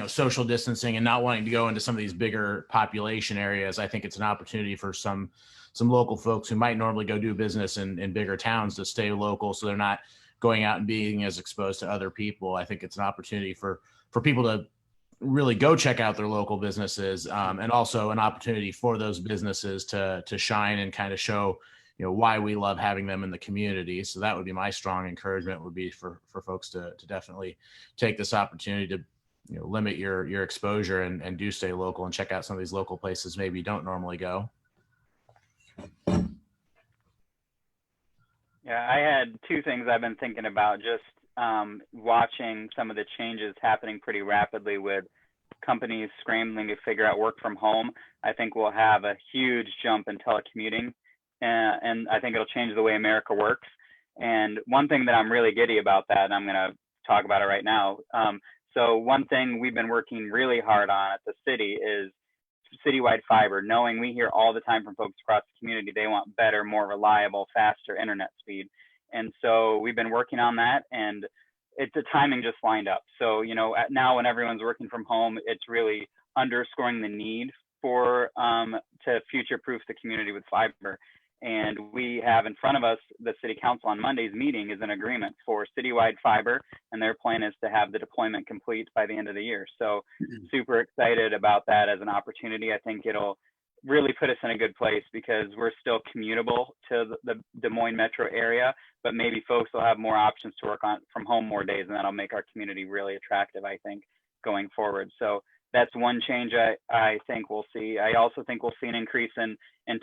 social distancing and not wanting to go into some of these bigger population areas, I think it's an opportunity for some local folks who might normally go do business in bigger towns to stay local, so they're not going out and being as exposed to other people. I think it's an opportunity for people to really go check out their local businesses, and also an opportunity for those businesses to shine and kind of show why we love having them in the community. So that would be my strong encouragement, would be for folks to definitely take this opportunity to limit your exposure and do stay local and check out some of these local places maybe you don't normally go. Yeah, I had two things I've been thinking about just watching some of the changes happening pretty rapidly with companies scrambling to figure out work from home, I think we'll have a huge jump in telecommuting, and I think it'll change the way America works. And one thing that I'm really giddy about that, and I'm going to talk about it right now. So one thing we've been working really hard on at the city is citywide fiber, knowing we hear all the time from folks across the community, they want better, more reliable, faster internet speed. And so we've been working on that, and the timing just lined up. So, now when everyone's working from home, it's really underscoring the need for to future-proof the community with fiber. And we have in front of us, the city council on Monday's meeting is an agreement for citywide fiber, and their plan is to have the deployment complete by the end of the year. So super excited about that as an opportunity. I think it'll really put us in a good place because we're still commutable to the Des Moines metro area, but maybe folks will have more options to work on from home more days, and that'll make our community really attractive, I think, going forward. So that's one change I think we'll see. I also think we'll see an increase in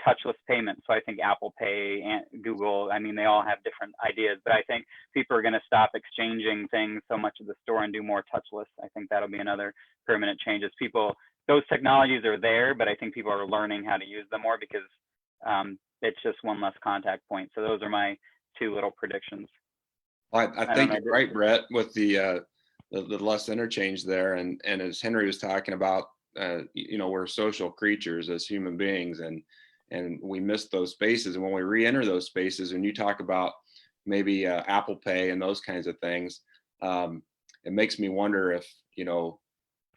touchless payments. So I think Apple Pay and Google, I mean, they all have different ideas, but I think people are going to stop exchanging things so much at the store and do more touchless. I think that'll be another permanent change as those technologies are there, but I think people are learning how to use them more because it's just one less contact point. So those are my two little predictions. I think you're right, Brett, with the less interchange there. And as Henry was talking about, we're social creatures as human beings, and we miss those spaces. And when we re-enter those spaces, and you talk about maybe Apple Pay and those kinds of things, it makes me wonder if,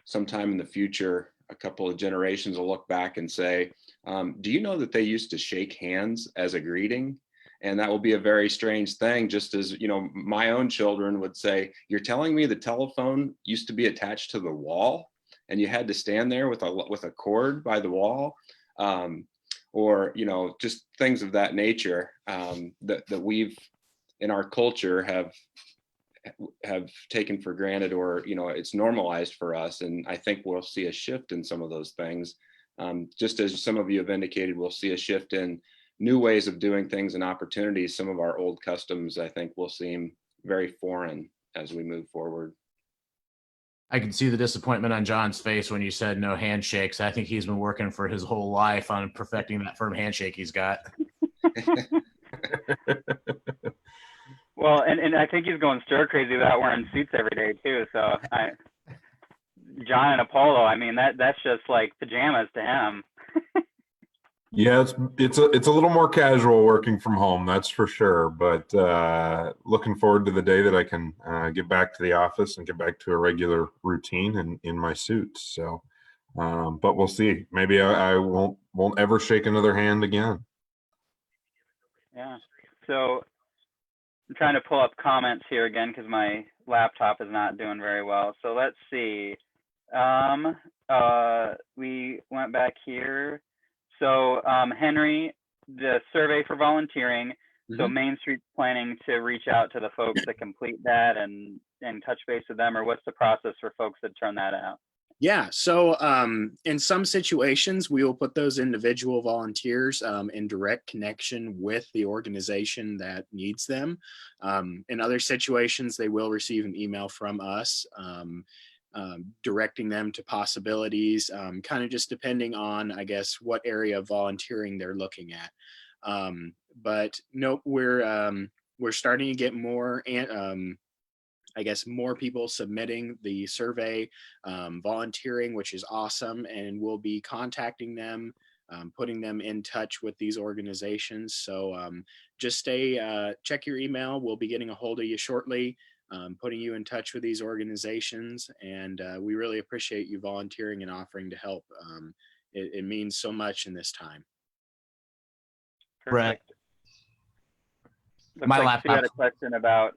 sometime in the future, a couple of generations will look back and say, do you know that they used to shake hands as a greeting? And that will be a very strange thing, just as, my own children would say, you're telling me the telephone used to be attached to the wall and you had to stand there with a cord by the wall, or, just things of that nature, that we've in our culture have taken for granted, or, it's normalized for us. And I think we'll see a shift in some of those things. Just as some of you have indicated, we'll see a shift in new ways of doing things and opportunities. Some of our old customs, I think, will seem very foreign as we move forward. I can see the disappointment on John's face when you said no handshakes. I think he's been working for his whole life on perfecting that firm handshake he's got. Well, and I think he's going stir crazy without wearing suits every day too. So John and Apollo, I mean, that's just like pajamas to him. Yeah, it's a little more casual working from home, that's for sure. But looking forward to the day that I can get back to the office and get back to a regular routine and in my suit. So, but we'll see. Maybe I won't ever shake another hand again. Yeah. So I'm trying to pull up comments here again because my laptop is not doing very well. So let's see. We went back here. So Henry, the survey for volunteering. Mm-hmm. So Main Street's planning to reach out to the folks that complete that and touch base with them, or what's the process for folks that turn that out? Yeah, so in some situations, we will put those individual volunteers in direct connection with the organization that needs them. In other situations, they will receive an email from us directing them to possibilities, kind of just depending on, I guess, what area of volunteering they're looking at. But no, we're starting to get more and I guess more people submitting the survey, volunteering, which is awesome, and we'll be contacting them, putting them in touch with these organizations. So just check your email. We'll be getting a hold of you shortly, putting you in touch with these organizations, and we really appreciate you volunteering and offering to help. It means so much in this time. Brett, my laptop. You had a question about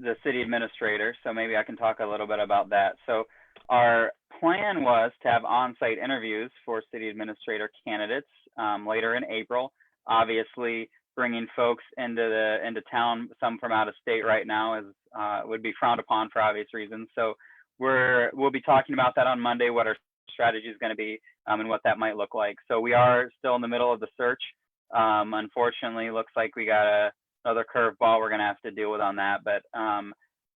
the city administrator, so maybe I can talk a little bit about that. So our plan was to have on-site interviews for city administrator candidates later in April. Obviously, bringing folks into town, some from out of state right now, is would be frowned upon for obvious reasons. So we'll be talking about that on Monday, what our strategy is going to be and what that might look like. So we are still in the middle of the search. Unfortunately, looks like we got another curveball we're going to have to deal with on that. But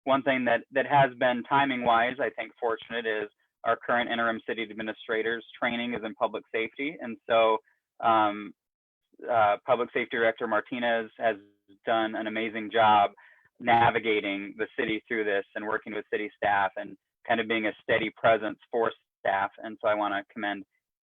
one thing that has been timing wise, I think fortunate, is our current interim city administrator's training is in public safety. And so Public Safety Director Martinez has done an amazing job navigating the city through this and working with city staff and kind of being a steady presence for staff. And so I want to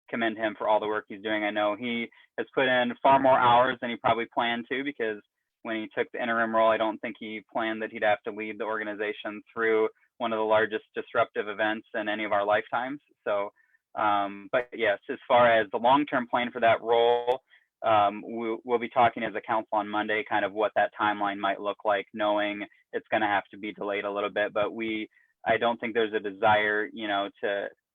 commend him for all the work he's doing. I know he has put in far more hours than he probably planned to, because when he took the interim role, I don't think he planned that he'd have to lead the organization through one of the largest disruptive events in any of our lifetimes. So, but yes, as far as the long-term plan for that role, we'll be talking as a council on Monday, kind of what that timeline might look like, knowing it's going to have to be delayed a little bit. But I don't think there's a desire,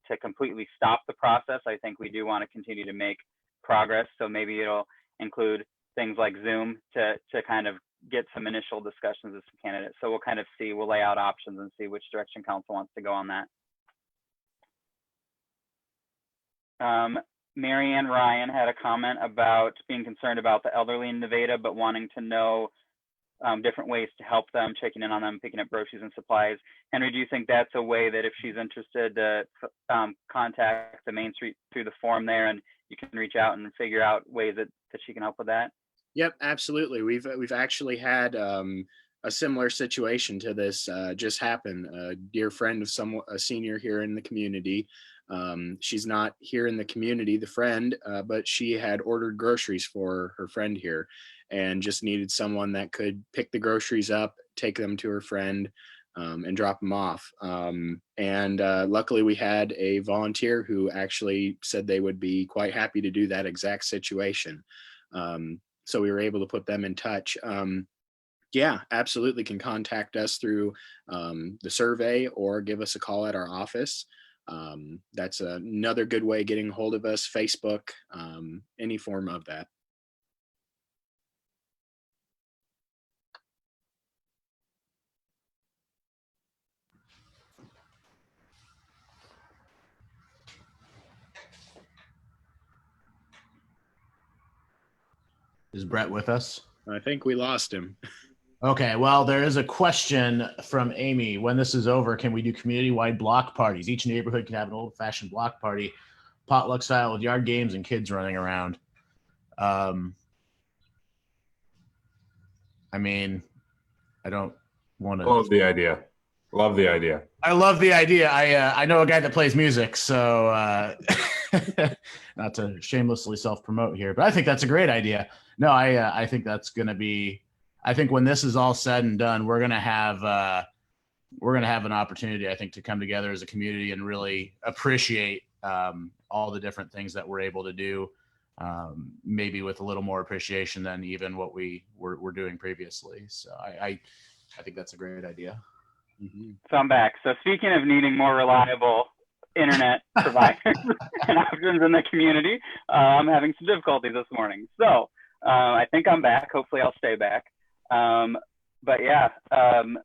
to completely stop the process. I think we do want to continue to make progress. So maybe it'll include things like Zoom to kind of get some initial discussions with some candidates. So we'll kind of see, we'll lay out options and see which direction council wants to go on that. Mary Ann Ryan had a comment about being concerned about the elderly in Nevada, but wanting to know different ways to help them, checking in on them, picking up groceries and supplies. Henry, do you think that's a way that if she's interested to contact the Main Street through the form there, and you can reach out and figure out ways that she can help with that? Yep, absolutely. We've actually had a similar situation to this just happen. A dear friend of a senior here in the community. She's not here in the community, the friend, but she had ordered groceries for her friend here and just needed someone that could pick the groceries up, take them to her friend, and drop them off. And luckily we had a volunteer who actually said they would be quite happy to do that exact situation. So we were able to put them in touch. Yeah, absolutely can contact us through the survey or give us a call at our office. That's another good way of getting a hold of us, Facebook, any form of that. Is Brett with us? I think we lost him. Okay, well, there is a question from Amy. When this is over, can we do community-wide block parties? Each neighborhood can have an old-fashioned block party, potluck style with yard games and kids running around. I mean, I don't want to. Love the idea. Love the idea. I love the idea. I know a guy that plays music, so not to shamelessly self-promote here, but I think that's a great idea. No, I think that's going to be. I think when this is all said and done, we're gonna have an opportunity, I think, to come together as a community and really appreciate all the different things that we're able to do, maybe with a little more appreciation than even what we were doing previously. So I think that's a great idea. Mm-hmm. So I'm back. So speaking of needing more reliable internet providers and options in the community, I'm having some difficulties this morning. So I think I'm back. Hopefully I'll stay back. But yeah,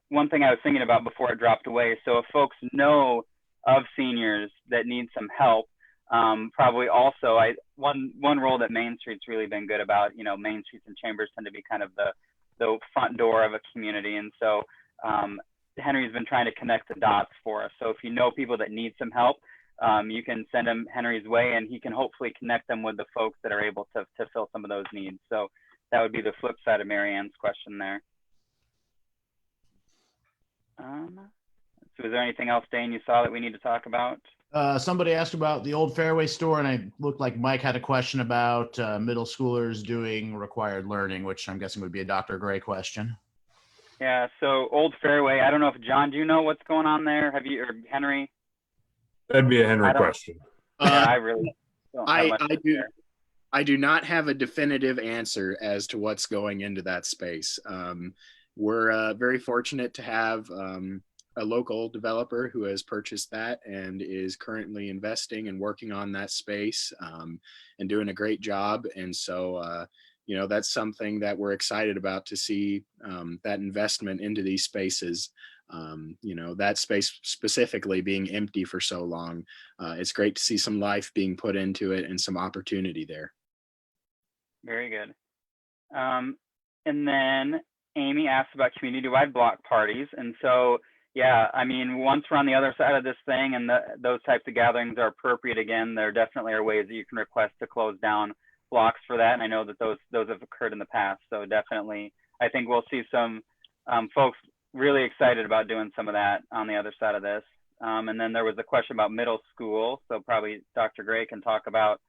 one thing I was thinking about before it dropped away. So if folks know of seniors that need some help, probably also one role that Main Street's really been good about, Main Streets and chambers tend to be kind of the front door of a community. And so Henry's been trying to connect the dots for us. So if you know people that need some help, you can send them Henry's way, and he can hopefully connect them with the folks that are able to fill some of those needs. So that would be the flip side of Mary Ann's question there. So is there anything else, Dane, you saw that we need to talk about? Somebody asked about the old Fairway store, and it looked like Mike had a question about middle schoolers doing required learning, which I'm guessing would be a Dr. Gray question. Yeah, so old Fairway, I don't know if John, do you know what's going on there? Have you, or Henry? That'd be a Henry question. Yeah, I really don't have much to share. I do not have a definitive answer as to what's going into that space. We're very fortunate to have a local developer who has purchased that and is currently investing and working on that space and doing a great job. And so, that's something that we're excited about, to see that investment into these spaces. That space specifically being empty for so long. It's great to see some life being put into it and some opportunity there. Very good. And then Amy asked about community-wide block parties. And so, yeah, I mean, once we're on the other side of this thing and those types of gatherings are appropriate again, there definitely are ways that you can request to close down blocks for that. And I know that those have occurred in the past. So definitely, I think we'll see some folks really excited about doing some of that on the other side of this. And then there was a question about middle school. So probably Dr. Gray can talk about,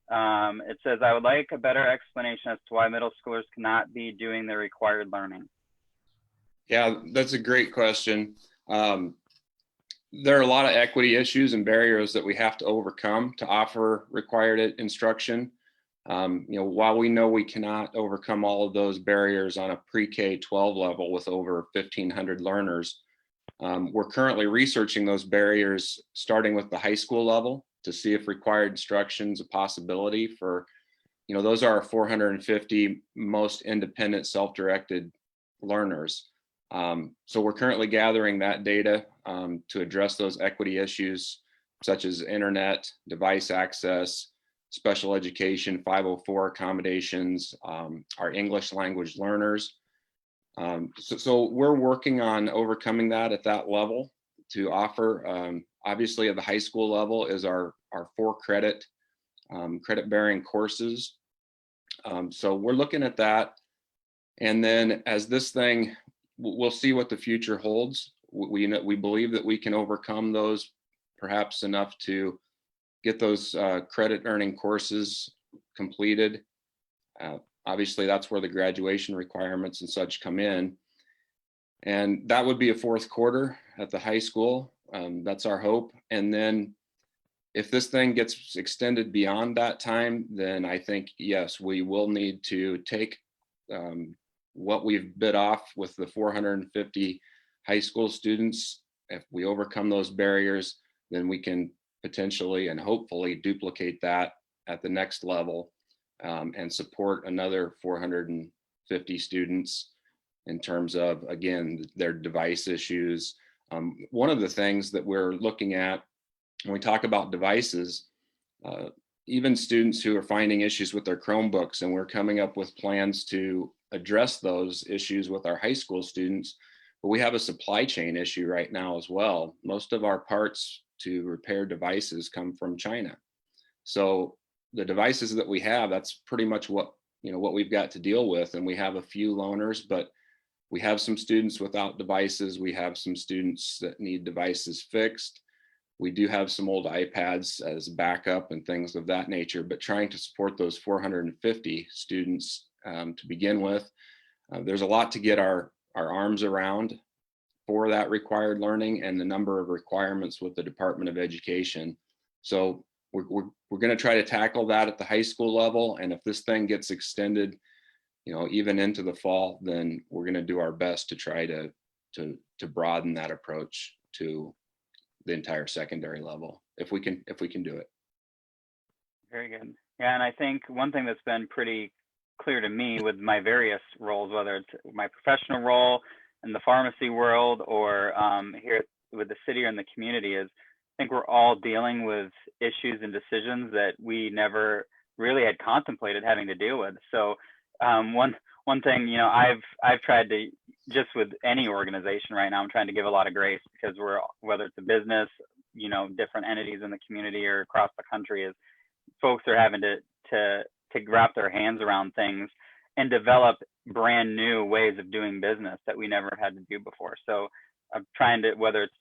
it says, I would like a better explanation as to why middle schoolers cannot be doing their required learning. Yeah, that's a great question. There are a lot of equity issues and barriers that we have to overcome to offer required instruction. While we know we cannot overcome all of those barriers on a pre-K 12 level with over 1,500 learners, we're currently researching those barriers starting with the high school level to see if required instruction is a possibility for, those are our 450 most independent self-directed learners. So we're currently gathering that data to address those equity issues such as internet, device access, special education, 504 accommodations, our English language learners. So we're working on overcoming that at that level to offer. Obviously, at the high school level is our 4 credit bearing courses. So we're looking at that. And then as this thing, we'll see what the future holds. We believe that we can overcome those, perhaps enough to get those credit earning courses completed. Obviously, that's where the graduation requirements and such come in. And that would be a 4th quarter at the high school. That's our hope. And then if this thing gets extended beyond that time, then I think, yes, we will need to take what we've bit off with the 450 high school students. If we overcome those barriers, then we can potentially and hopefully duplicate that at the next level and support another 450 students in terms of, again, their device issues. One of the things that we're looking at when we talk about devices, even students who are finding issues with their Chromebooks, and we're coming up with plans to address those issues with our high school students, but we have a supply chain issue right now as well. Most of our parts to repair devices come from China. So the devices that we have, that's pretty much what we've got to deal with. And we have a few loaners, but we have some students without devices. We have some students that need devices fixed. We do have some old iPads as backup and things of that nature, but trying to support those 450 students to begin with, there's a lot to get our arms around for that required learning and the number of requirements with the Department of Education. So we're going to try to tackle that at the high school level. And if this thing gets extended, even into the fall, then we're going to do our best to try to broaden that approach to the entire secondary level, if we can do it. Very good. Yeah, and I think one thing that's been pretty clear to me with my various roles, whether it's my professional role in the pharmacy world or here with the city or in the community, is I think we're all dealing with issues and decisions that we never really had contemplated having to deal with. So one thing, I've tried to, just with any organization right now, I'm trying to give a lot of grace, because whether it's a business, different entities in the community or across the country, is folks are having to wrap their hands around things and develop brand new ways of doing business that we never had to do before. So I'm trying to, whether it's,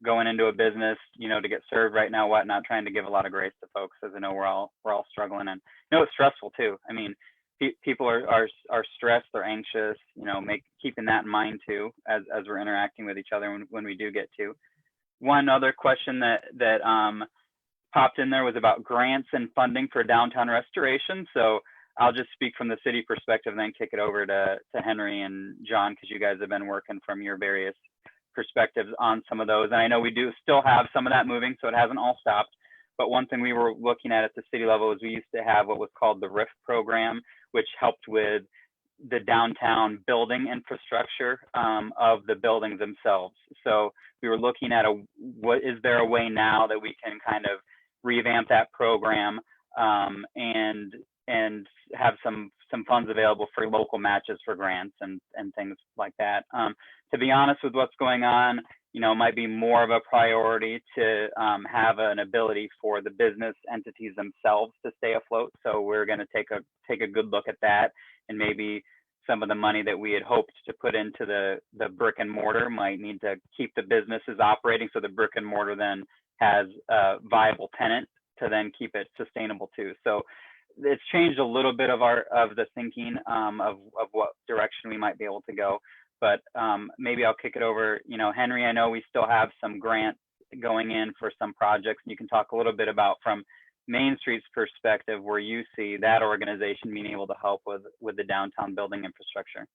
going into a business, to get served right now, whatnot, trying to give a lot of grace to folks, as I know we're all struggling, and it's stressful too. I mean, people are stressed, they're anxious, keeping that in mind too, as we're interacting with each other when we do get to. One other question that popped in there was about grants and funding for downtown restoration. So I'll just speak from the city perspective and then kick it over to Henry and John, because you guys have been working from your various perspectives on some of those. And I know we do still have some of that moving, so it hasn't all stopped. But one thing we were looking at the city level is we used to have what was called the RIF program, which helped with the downtown building infrastructure of the buildings themselves. So we were looking at is there a way now that we can kind of revamp that program and have some some funds available for local matches for grants and things like that. To be honest with what's going on, you know, it might be more of a priority to have an ability for the business entities themselves to stay afloat. So we're going to take a good look at that, and maybe some of the money that we had hoped to put into the brick and mortar might need to keep the businesses operating, so the brick and mortar then has a viable tenant to then keep it sustainable too. So it's changed a little bit of the thinking of what direction we might be able to go. But maybe I'll kick it over. You know, Henry, I know we still have some grants going in for some projects. You can talk a little bit about, from Main Street's perspective, where you see that organization being able to help with the downtown building infrastructure.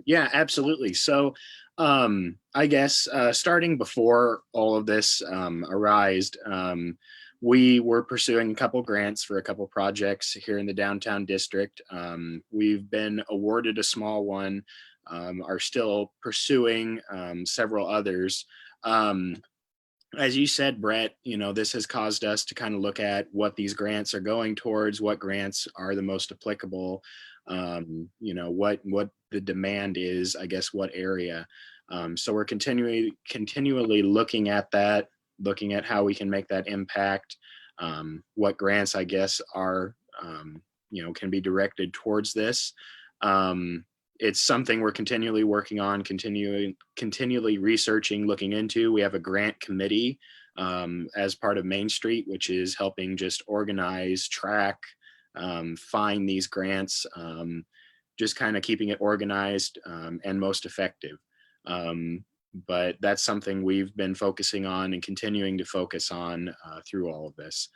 Yeah, absolutely. So I guess starting before all of this arised, we were pursuing a couple grants for a couple projects here in the downtown district. We've been awarded a small one, are still pursuing several others. As you said, Brett, you know, this has caused us to kind of look at what these grants are going towards, what grants are the most applicable, you know, what the demand is, I guess, what area. So we're continually looking at that, looking at how we can make that impact, what grants, I guess, are, you know, can be directed towards this. It's something we're continually working on, continually researching, looking into. We have a grant committee as part of Main Street, which is helping just organize, track, find these grants, just kind of keeping it organized and most effective. But that's something we've been focusing on and continuing to focus on through all of this.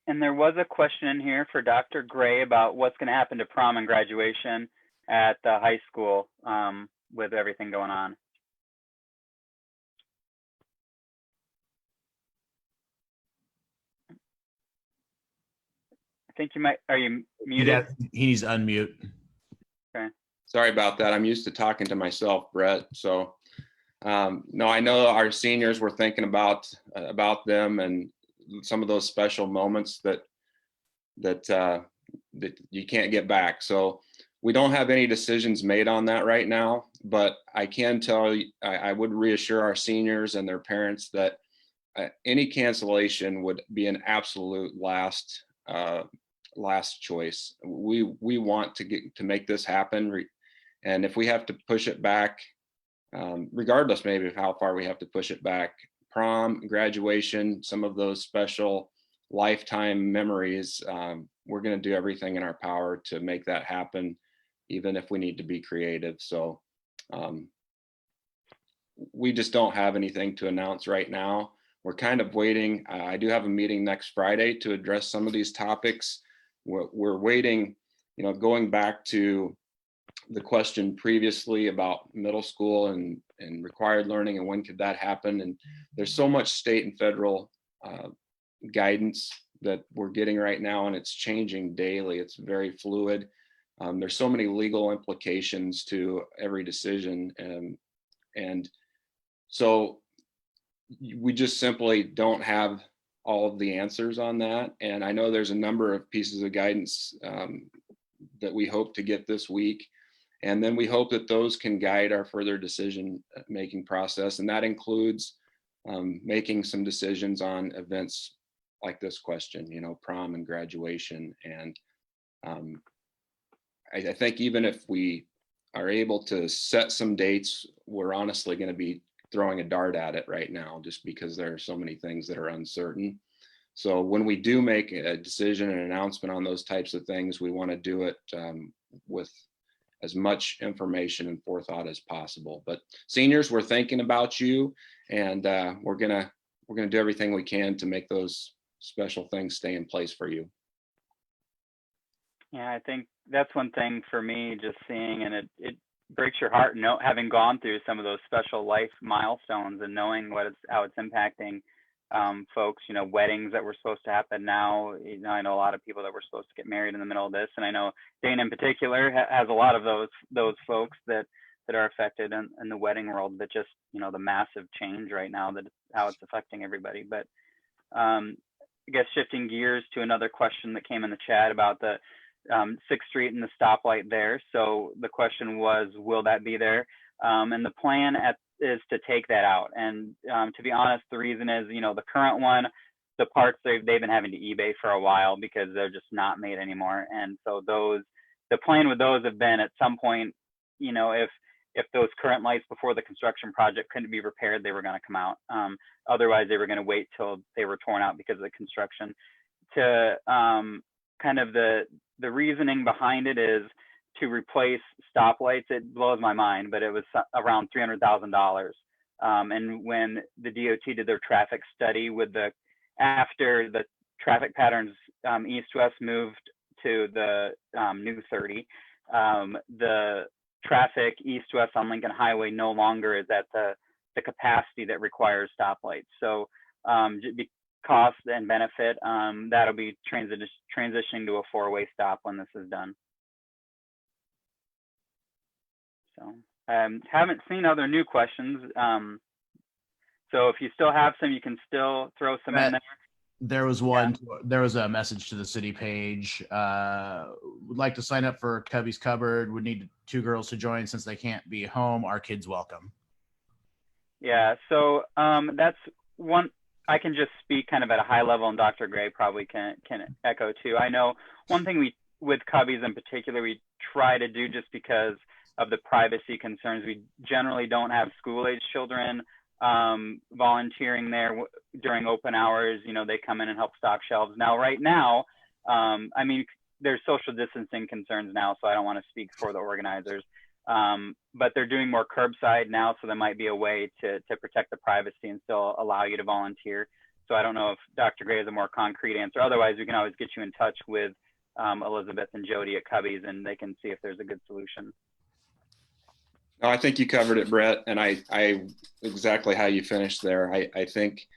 And there was a question in here for Dr. Gray about what's going to happen to prom and graduation at the high school with everything going on. I think you might, are you muted? He needs to unmute. Okay. Sorry about that. I'm used to talking to myself, Brett. So no, I know our seniors were thinking about them and some of those special moments that you can't get back. So we don't have any decisions made on that right now, but I can tell you, I would reassure our seniors and their parents that any cancellation would be an absolute last choice. We want to make this happen, and if we have to push it back, regardless maybe of how far we have to push it back, prom, graduation, some of those special lifetime memories, we're going to do everything in our power to make that happen, even if we need to be creative. So we just don't have anything to announce right now. We're kind of waiting. I do have a meeting next Friday to address some of these topics. We're waiting, you know, going back to the question previously about middle school and required learning and when could that happen. And there's so much state and federal guidance that we're getting right now, and it's changing daily. It's very fluid. There's so many legal implications to every decision. And so we just simply don't have all of the answers on that. And I know there's a number of pieces of guidance that we hope to get this week. And then we hope that those can guide our further decision-making process. And that includes making some decisions on events like this question, you know, prom and graduation. And I think even if we are able to set some dates, we're honestly going to be throwing a dart at it right now, just because there are so many things that are uncertain. So when we do make a decision, an announcement on those types of things, we want to do it with as much information and forethought as possible. But seniors, we're thinking about you, and we're gonna do everything we can to make those special things stay in place for you. Yeah, I think that's one thing for me, just seeing, and it breaks your heart, having gone through some of those special life milestones and knowing how it's impacting folks, you know, weddings that were supposed to happen now. You know, I know a lot of people that were supposed to get married in the middle of this, and I know Dana in particular has a lot of those folks that are affected in the wedding world, but just, you know, the massive change right now, how it's affecting everybody. But guess shifting gears to another question that came in the chat about the 6th Street and the stoplight there. So the question was, will that be there? And the plan is to take that out. And to be honest, the reason is, the current one, the parts they've been having to eBay for a while because they're just not made anymore. And so the plan with those have been at some point, if those current lights before the construction project couldn't be repaired, they were going to come out. Otherwise, they were going to wait till they were torn out because of the construction. To kind of the reasoning behind it is to replace stoplights. It blows my mind, but it was around $300,000. And when the DOT did their traffic study after the traffic patterns east-west moved to the new 30, the traffic east-west on Lincoln Highway no longer is at the capacity that requires stoplights. So cost and benefit, that'll be transitioning to a 4-way stop when this is done. So haven't seen other new questions. So if you still have some, you can still throw some in there. There was one. Yeah. There was a message to the city page. Would like to sign up for Cubby's Cupboard. Would need 2 girls to join since they can't be home. Our kids welcome. Yeah. So that's one. I can just speak kind of at a high level, and Dr. Gray probably can echo too. I know one thing with Cubby's in particular, we try to do just because of the privacy concerns. We generally don't have school-age children volunteering there during open hours. They come in and help stock shelves. Now, right now, I mean, there's social distancing concerns now, so I don't want to speak for the organizers. But they're doing more curbside now, so there might be a way to protect the privacy and still allow you to volunteer. So I don't know if Dr. Gray has a more concrete answer. Otherwise, we can always get you in touch with Elizabeth and Jody at Cubby's, and they can see if there's a good solution. No, I think you covered it, Brett, and I exactly how you finished there. I think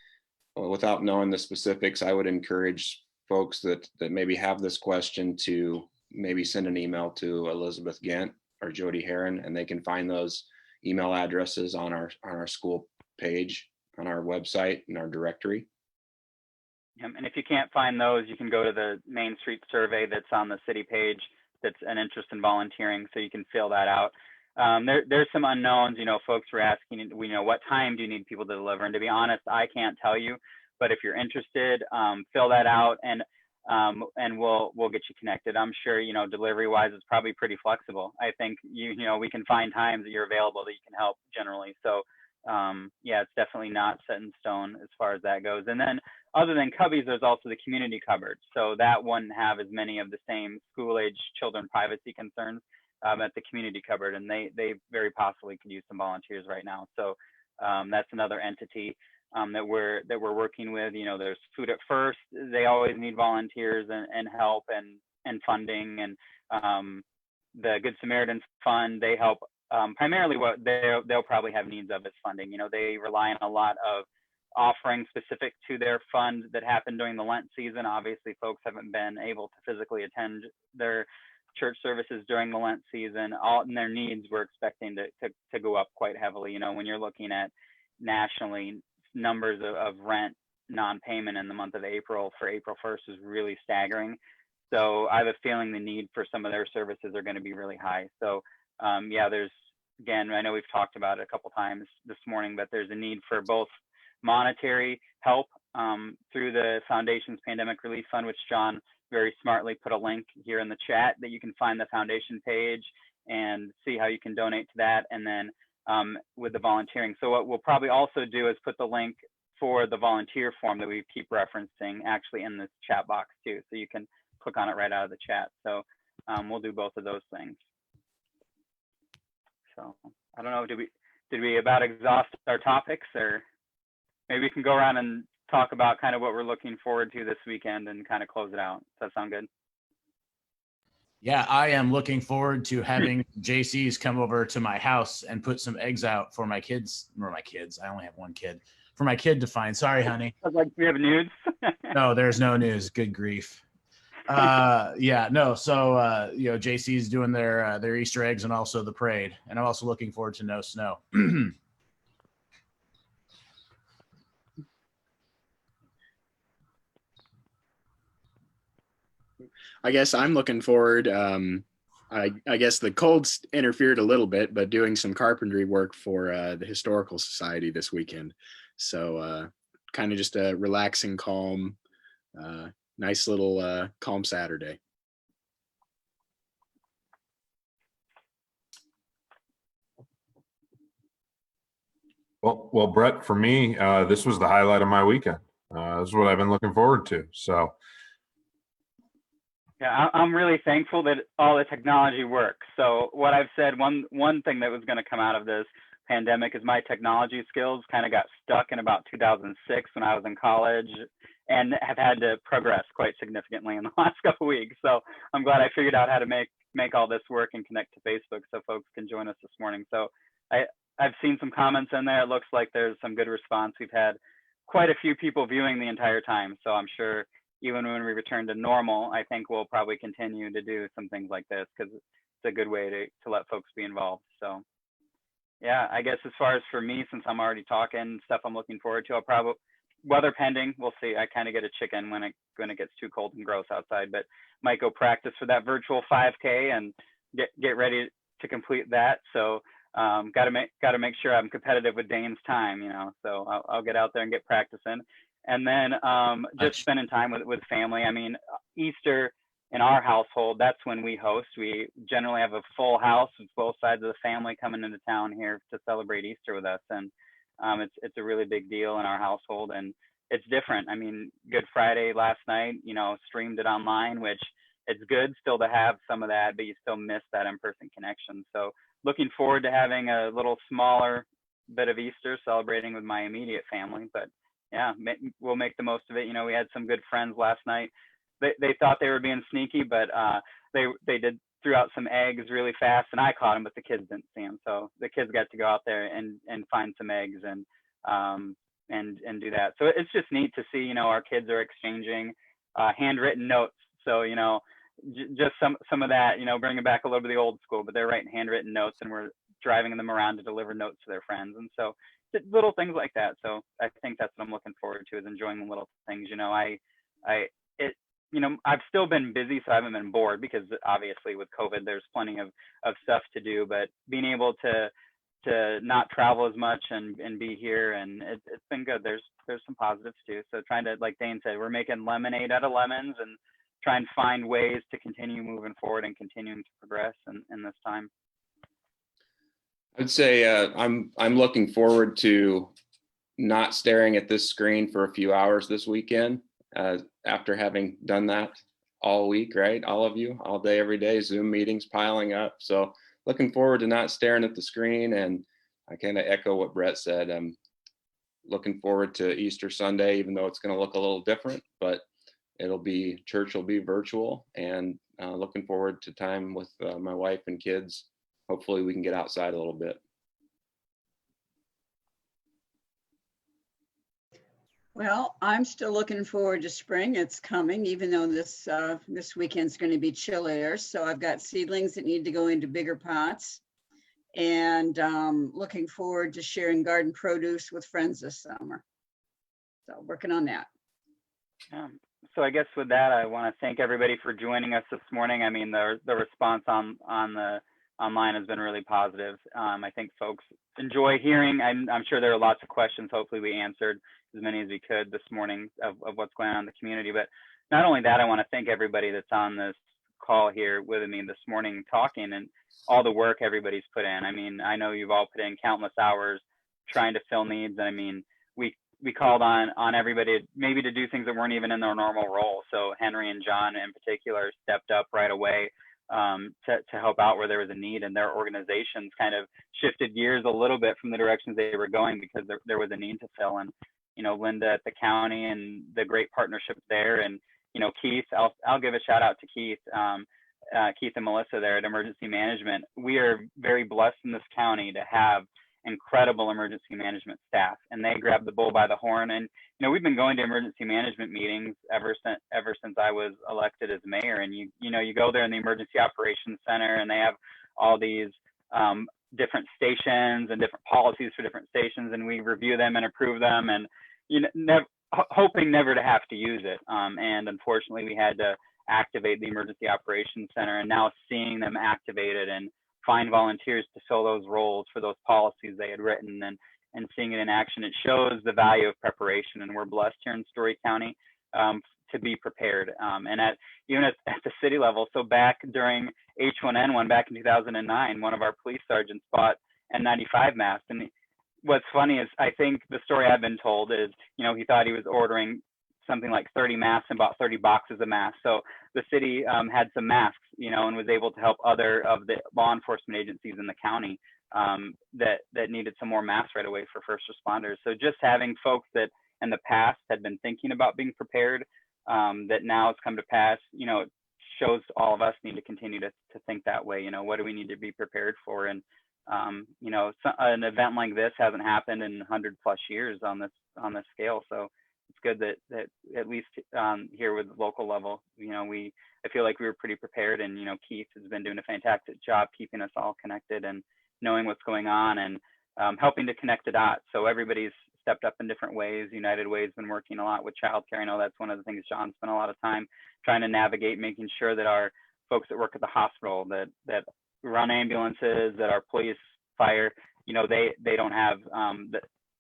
without knowing the specifics, I would encourage folks that maybe have this question to maybe send an email to Elizabeth Gent or Jody Heron, and they can find those email addresses on our school page, on our website, in our directory. And if you can't find those, you can go to the Main Street survey that's on the city page. That's an interest in volunteering, so you can fill that out. There's some unknowns. Folks were asking, what time do you need people to deliver? And to be honest, I can't tell you. But if you're interested, fill that out, and we'll get you connected. I'm sure delivery wise, it's probably pretty flexible. I think we can find times that you're available that you can help generally. So yeah, it's definitely not set in stone as far as that goes. And then other than Cubby's, there's also the community cupboard. So that wouldn't have as many of the same school-age children privacy concerns at the community cupboard, and they very possibly could use some volunteers right now. So that's another entity that we're working with. There's Food at First. They always need volunteers and help and funding, and the Good Samaritan Fund, they help primarily. What they'll probably have needs of is funding. They rely on a lot of offerings specific to their fund that happened during the Lent season. Obviously, folks haven't been able to physically attend their church services during the Lent season. And their needs we're expecting to go up quite heavily. When you're looking at nationally, numbers of rent non-payment in the month of April for April 1st is really staggering. So I have a feeling the need for some of their services are going to be really high. So yeah, again, I know we've talked about it a couple times this morning, but there's a need for both monetary help through the Foundation's Pandemic Relief Fund, which John very smartly put a link here in the chat that you can find the foundation page and see how you can donate to that. And then with the volunteering. So what we'll probably also do is put the link for the volunteer form that we keep referencing actually in this chat box too. So you can click on it right out of the chat. So we'll do both of those things. So I don't know, did we about exhaust our topics, or maybe we can go around and talk about kind of what we're looking forward to this weekend and kind of close it out. Does that sound good? Yeah, I am looking forward to having JC's come over to my house and put some eggs out for my kids, I only have one kid, for my kid to find. Sorry, honey. I was like, we have news. No, there's no news. Good grief. Yeah, no. So, JC's doing their Easter eggs and also the parade. And I'm also looking forward to no snow. I guess I'm looking forward. I guess the colds interfered a little bit, but doing some carpentry work for the Historical Society this weekend. So kind of just a relaxing, calm, nice little calm Saturday. Well, Brett, for me, this was the highlight of my weekend. This is what I've been looking forward to. So, Yeah, I'm really thankful that all the technology works. So what I've said, one thing that was going to come out of this pandemic is my technology skills kind of got stuck in about 2006 when I was in college, and have had to progress quite significantly in the last couple of weeks. So I'm glad I figured out how to make all this work and connect to Facebook so folks can join us this morning. So I've seen some comments in there. It looks like there's some good response. We've had quite a few people viewing the entire time. So I'm sure even when we return to normal, I think we'll probably continue to do some things like this because it's a good way to let folks be involved. So yeah, I guess as far as for me, since I'm already talking stuff I'm looking forward to, I'll probably, weather pending, we'll see. I kind of get a chicken when it gets too cold and gross outside, but might go practice for that virtual 5K and get ready to complete that. So got to make sure I'm competitive with Dane's time, so I'll get out there and get practicing. And then just spending time with family. I mean, Easter in our household, that's when we host. We generally have a full house with both sides of the family coming into town here to celebrate Easter with us. And it's a really big deal in our household, and it's different. I mean, Good Friday last night, streamed it online, which it's good still to have some of that, but you still miss that in-person connection. So looking forward to having a little smaller bit of Easter celebrating with my immediate family, but yeah, we'll make the most of it. We had some good friends last night. They thought they were being sneaky, but they threw out some eggs really fast, and I caught them, but the kids didn't see them. So the kids got to go out there and find some eggs and do that. So it's just neat to see, our kids are exchanging handwritten notes. So just some of that, bringing back a little bit of the old school, but they're writing handwritten notes, and we're driving them around to deliver notes to their friends. And so little things like that. So I think that's what I'm looking forward to, is enjoying the little things. I've still been busy, so I haven't been bored, because obviously with COVID, there's plenty of stuff to do, but being able to not travel as much and be here, and it's been good. There's some positives too. So trying to, like Dane said, we're making lemonade out of lemons and trying to find ways to continue moving forward and continuing to progress in this time. I'd say I'm looking forward to not staring at this screen for a few hours this weekend, after having done that all week, right? All of you, all day, every day, Zoom meetings piling up. So looking forward to not staring at the screen. And I kind of echo what Brett said. I'm looking forward to Easter Sunday, even though it's going to look a little different, but church will be virtual, and looking forward to time with my wife and kids. Hopefully we can get outside a little bit. Well, I'm still looking forward to spring. It's coming, even though this weekend's going to be chillier. So I've got seedlings that need to go into bigger pots, and looking forward to sharing garden produce with friends this summer. So working on that. So I guess with that, I want to thank everybody for joining us this morning. I mean, the response on the online has been really positive. I think folks enjoy hearing. I'm sure there are lots of questions. Hopefully we answered as many as we could this morning of what's going on in the community. But not only that, I want to thank everybody that's on this call here with me this morning talking, and all the work everybody's put in. I mean, I know you've all put in countless hours trying to fill needs. And I mean, we called on everybody maybe to do things that weren't even in their normal role. So Henry and John in particular stepped up right away to help out where there was a need, and their organizations kind of shifted gears a little bit from the directions they were going, because there was a need to fill. And Linda at the county and the great partnership there, and Keith, I'll give a shout out to Keith and Melissa there at Emergency Management. We are very blessed in this county to have incredible emergency management staff, and they grabbed the bull by the horn. And we've been going to emergency management meetings ever since I was elected as mayor. And you go there in the emergency operations center, and they have all these different stations and different policies for different stations, and we review them and approve them, and hoping never to have to use it. And unfortunately, we had to activate the Emergency Operations Center, and now seeing them activated and find volunteers to fill those roles for those policies they had written, and seeing it in action, it shows the value of preparation. And we're blessed here in Story County to be prepared. And even at the city level, so back during H1N1 back in 2009, one of our police sergeants bought N95 masks. And what's funny is, I think the story I've been told is, he thought he was ordering something like 30 masks and bought 30 boxes of masks. So the city had some masks, and was able to help other of the law enforcement agencies in the county that needed some more masks right away for first responders. So just having folks that in the past had been thinking about being prepared, that now it's come to pass, it shows all of us need to continue to think that way. What do we need to be prepared for? And an event like this hasn't happened in 100+ years on this scale. So it's good that at least here with the local level, I feel like we were pretty prepared, and Keith has been doing a fantastic job keeping us all connected and knowing what's going on, and helping to connect the dots. So everybody's stepped up in different ways. United Way's been working a lot with childcare. I know that's one of the things John spent a lot of time trying to navigate, making sure that our folks that work at the hospital, that run ambulances, that our police, fire, they don't have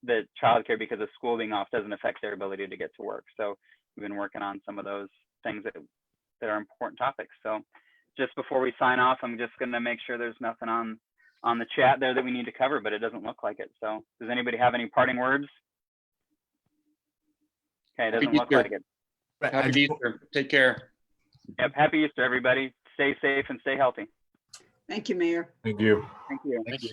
the childcare, because of school being off doesn't affect their ability to get to work. So we've been working on some of those things that are important topics. So just before we sign off, I'm just going to make sure there's nothing on the chat there that we need to cover, but it doesn't look like it. So does anybody have any parting words? Okay, it doesn't look like it. Happy Easter. Take care. Yep, happy Easter, everybody. Stay safe and stay healthy. Thank you, Mayor. Thank you. Thank you. Thank you.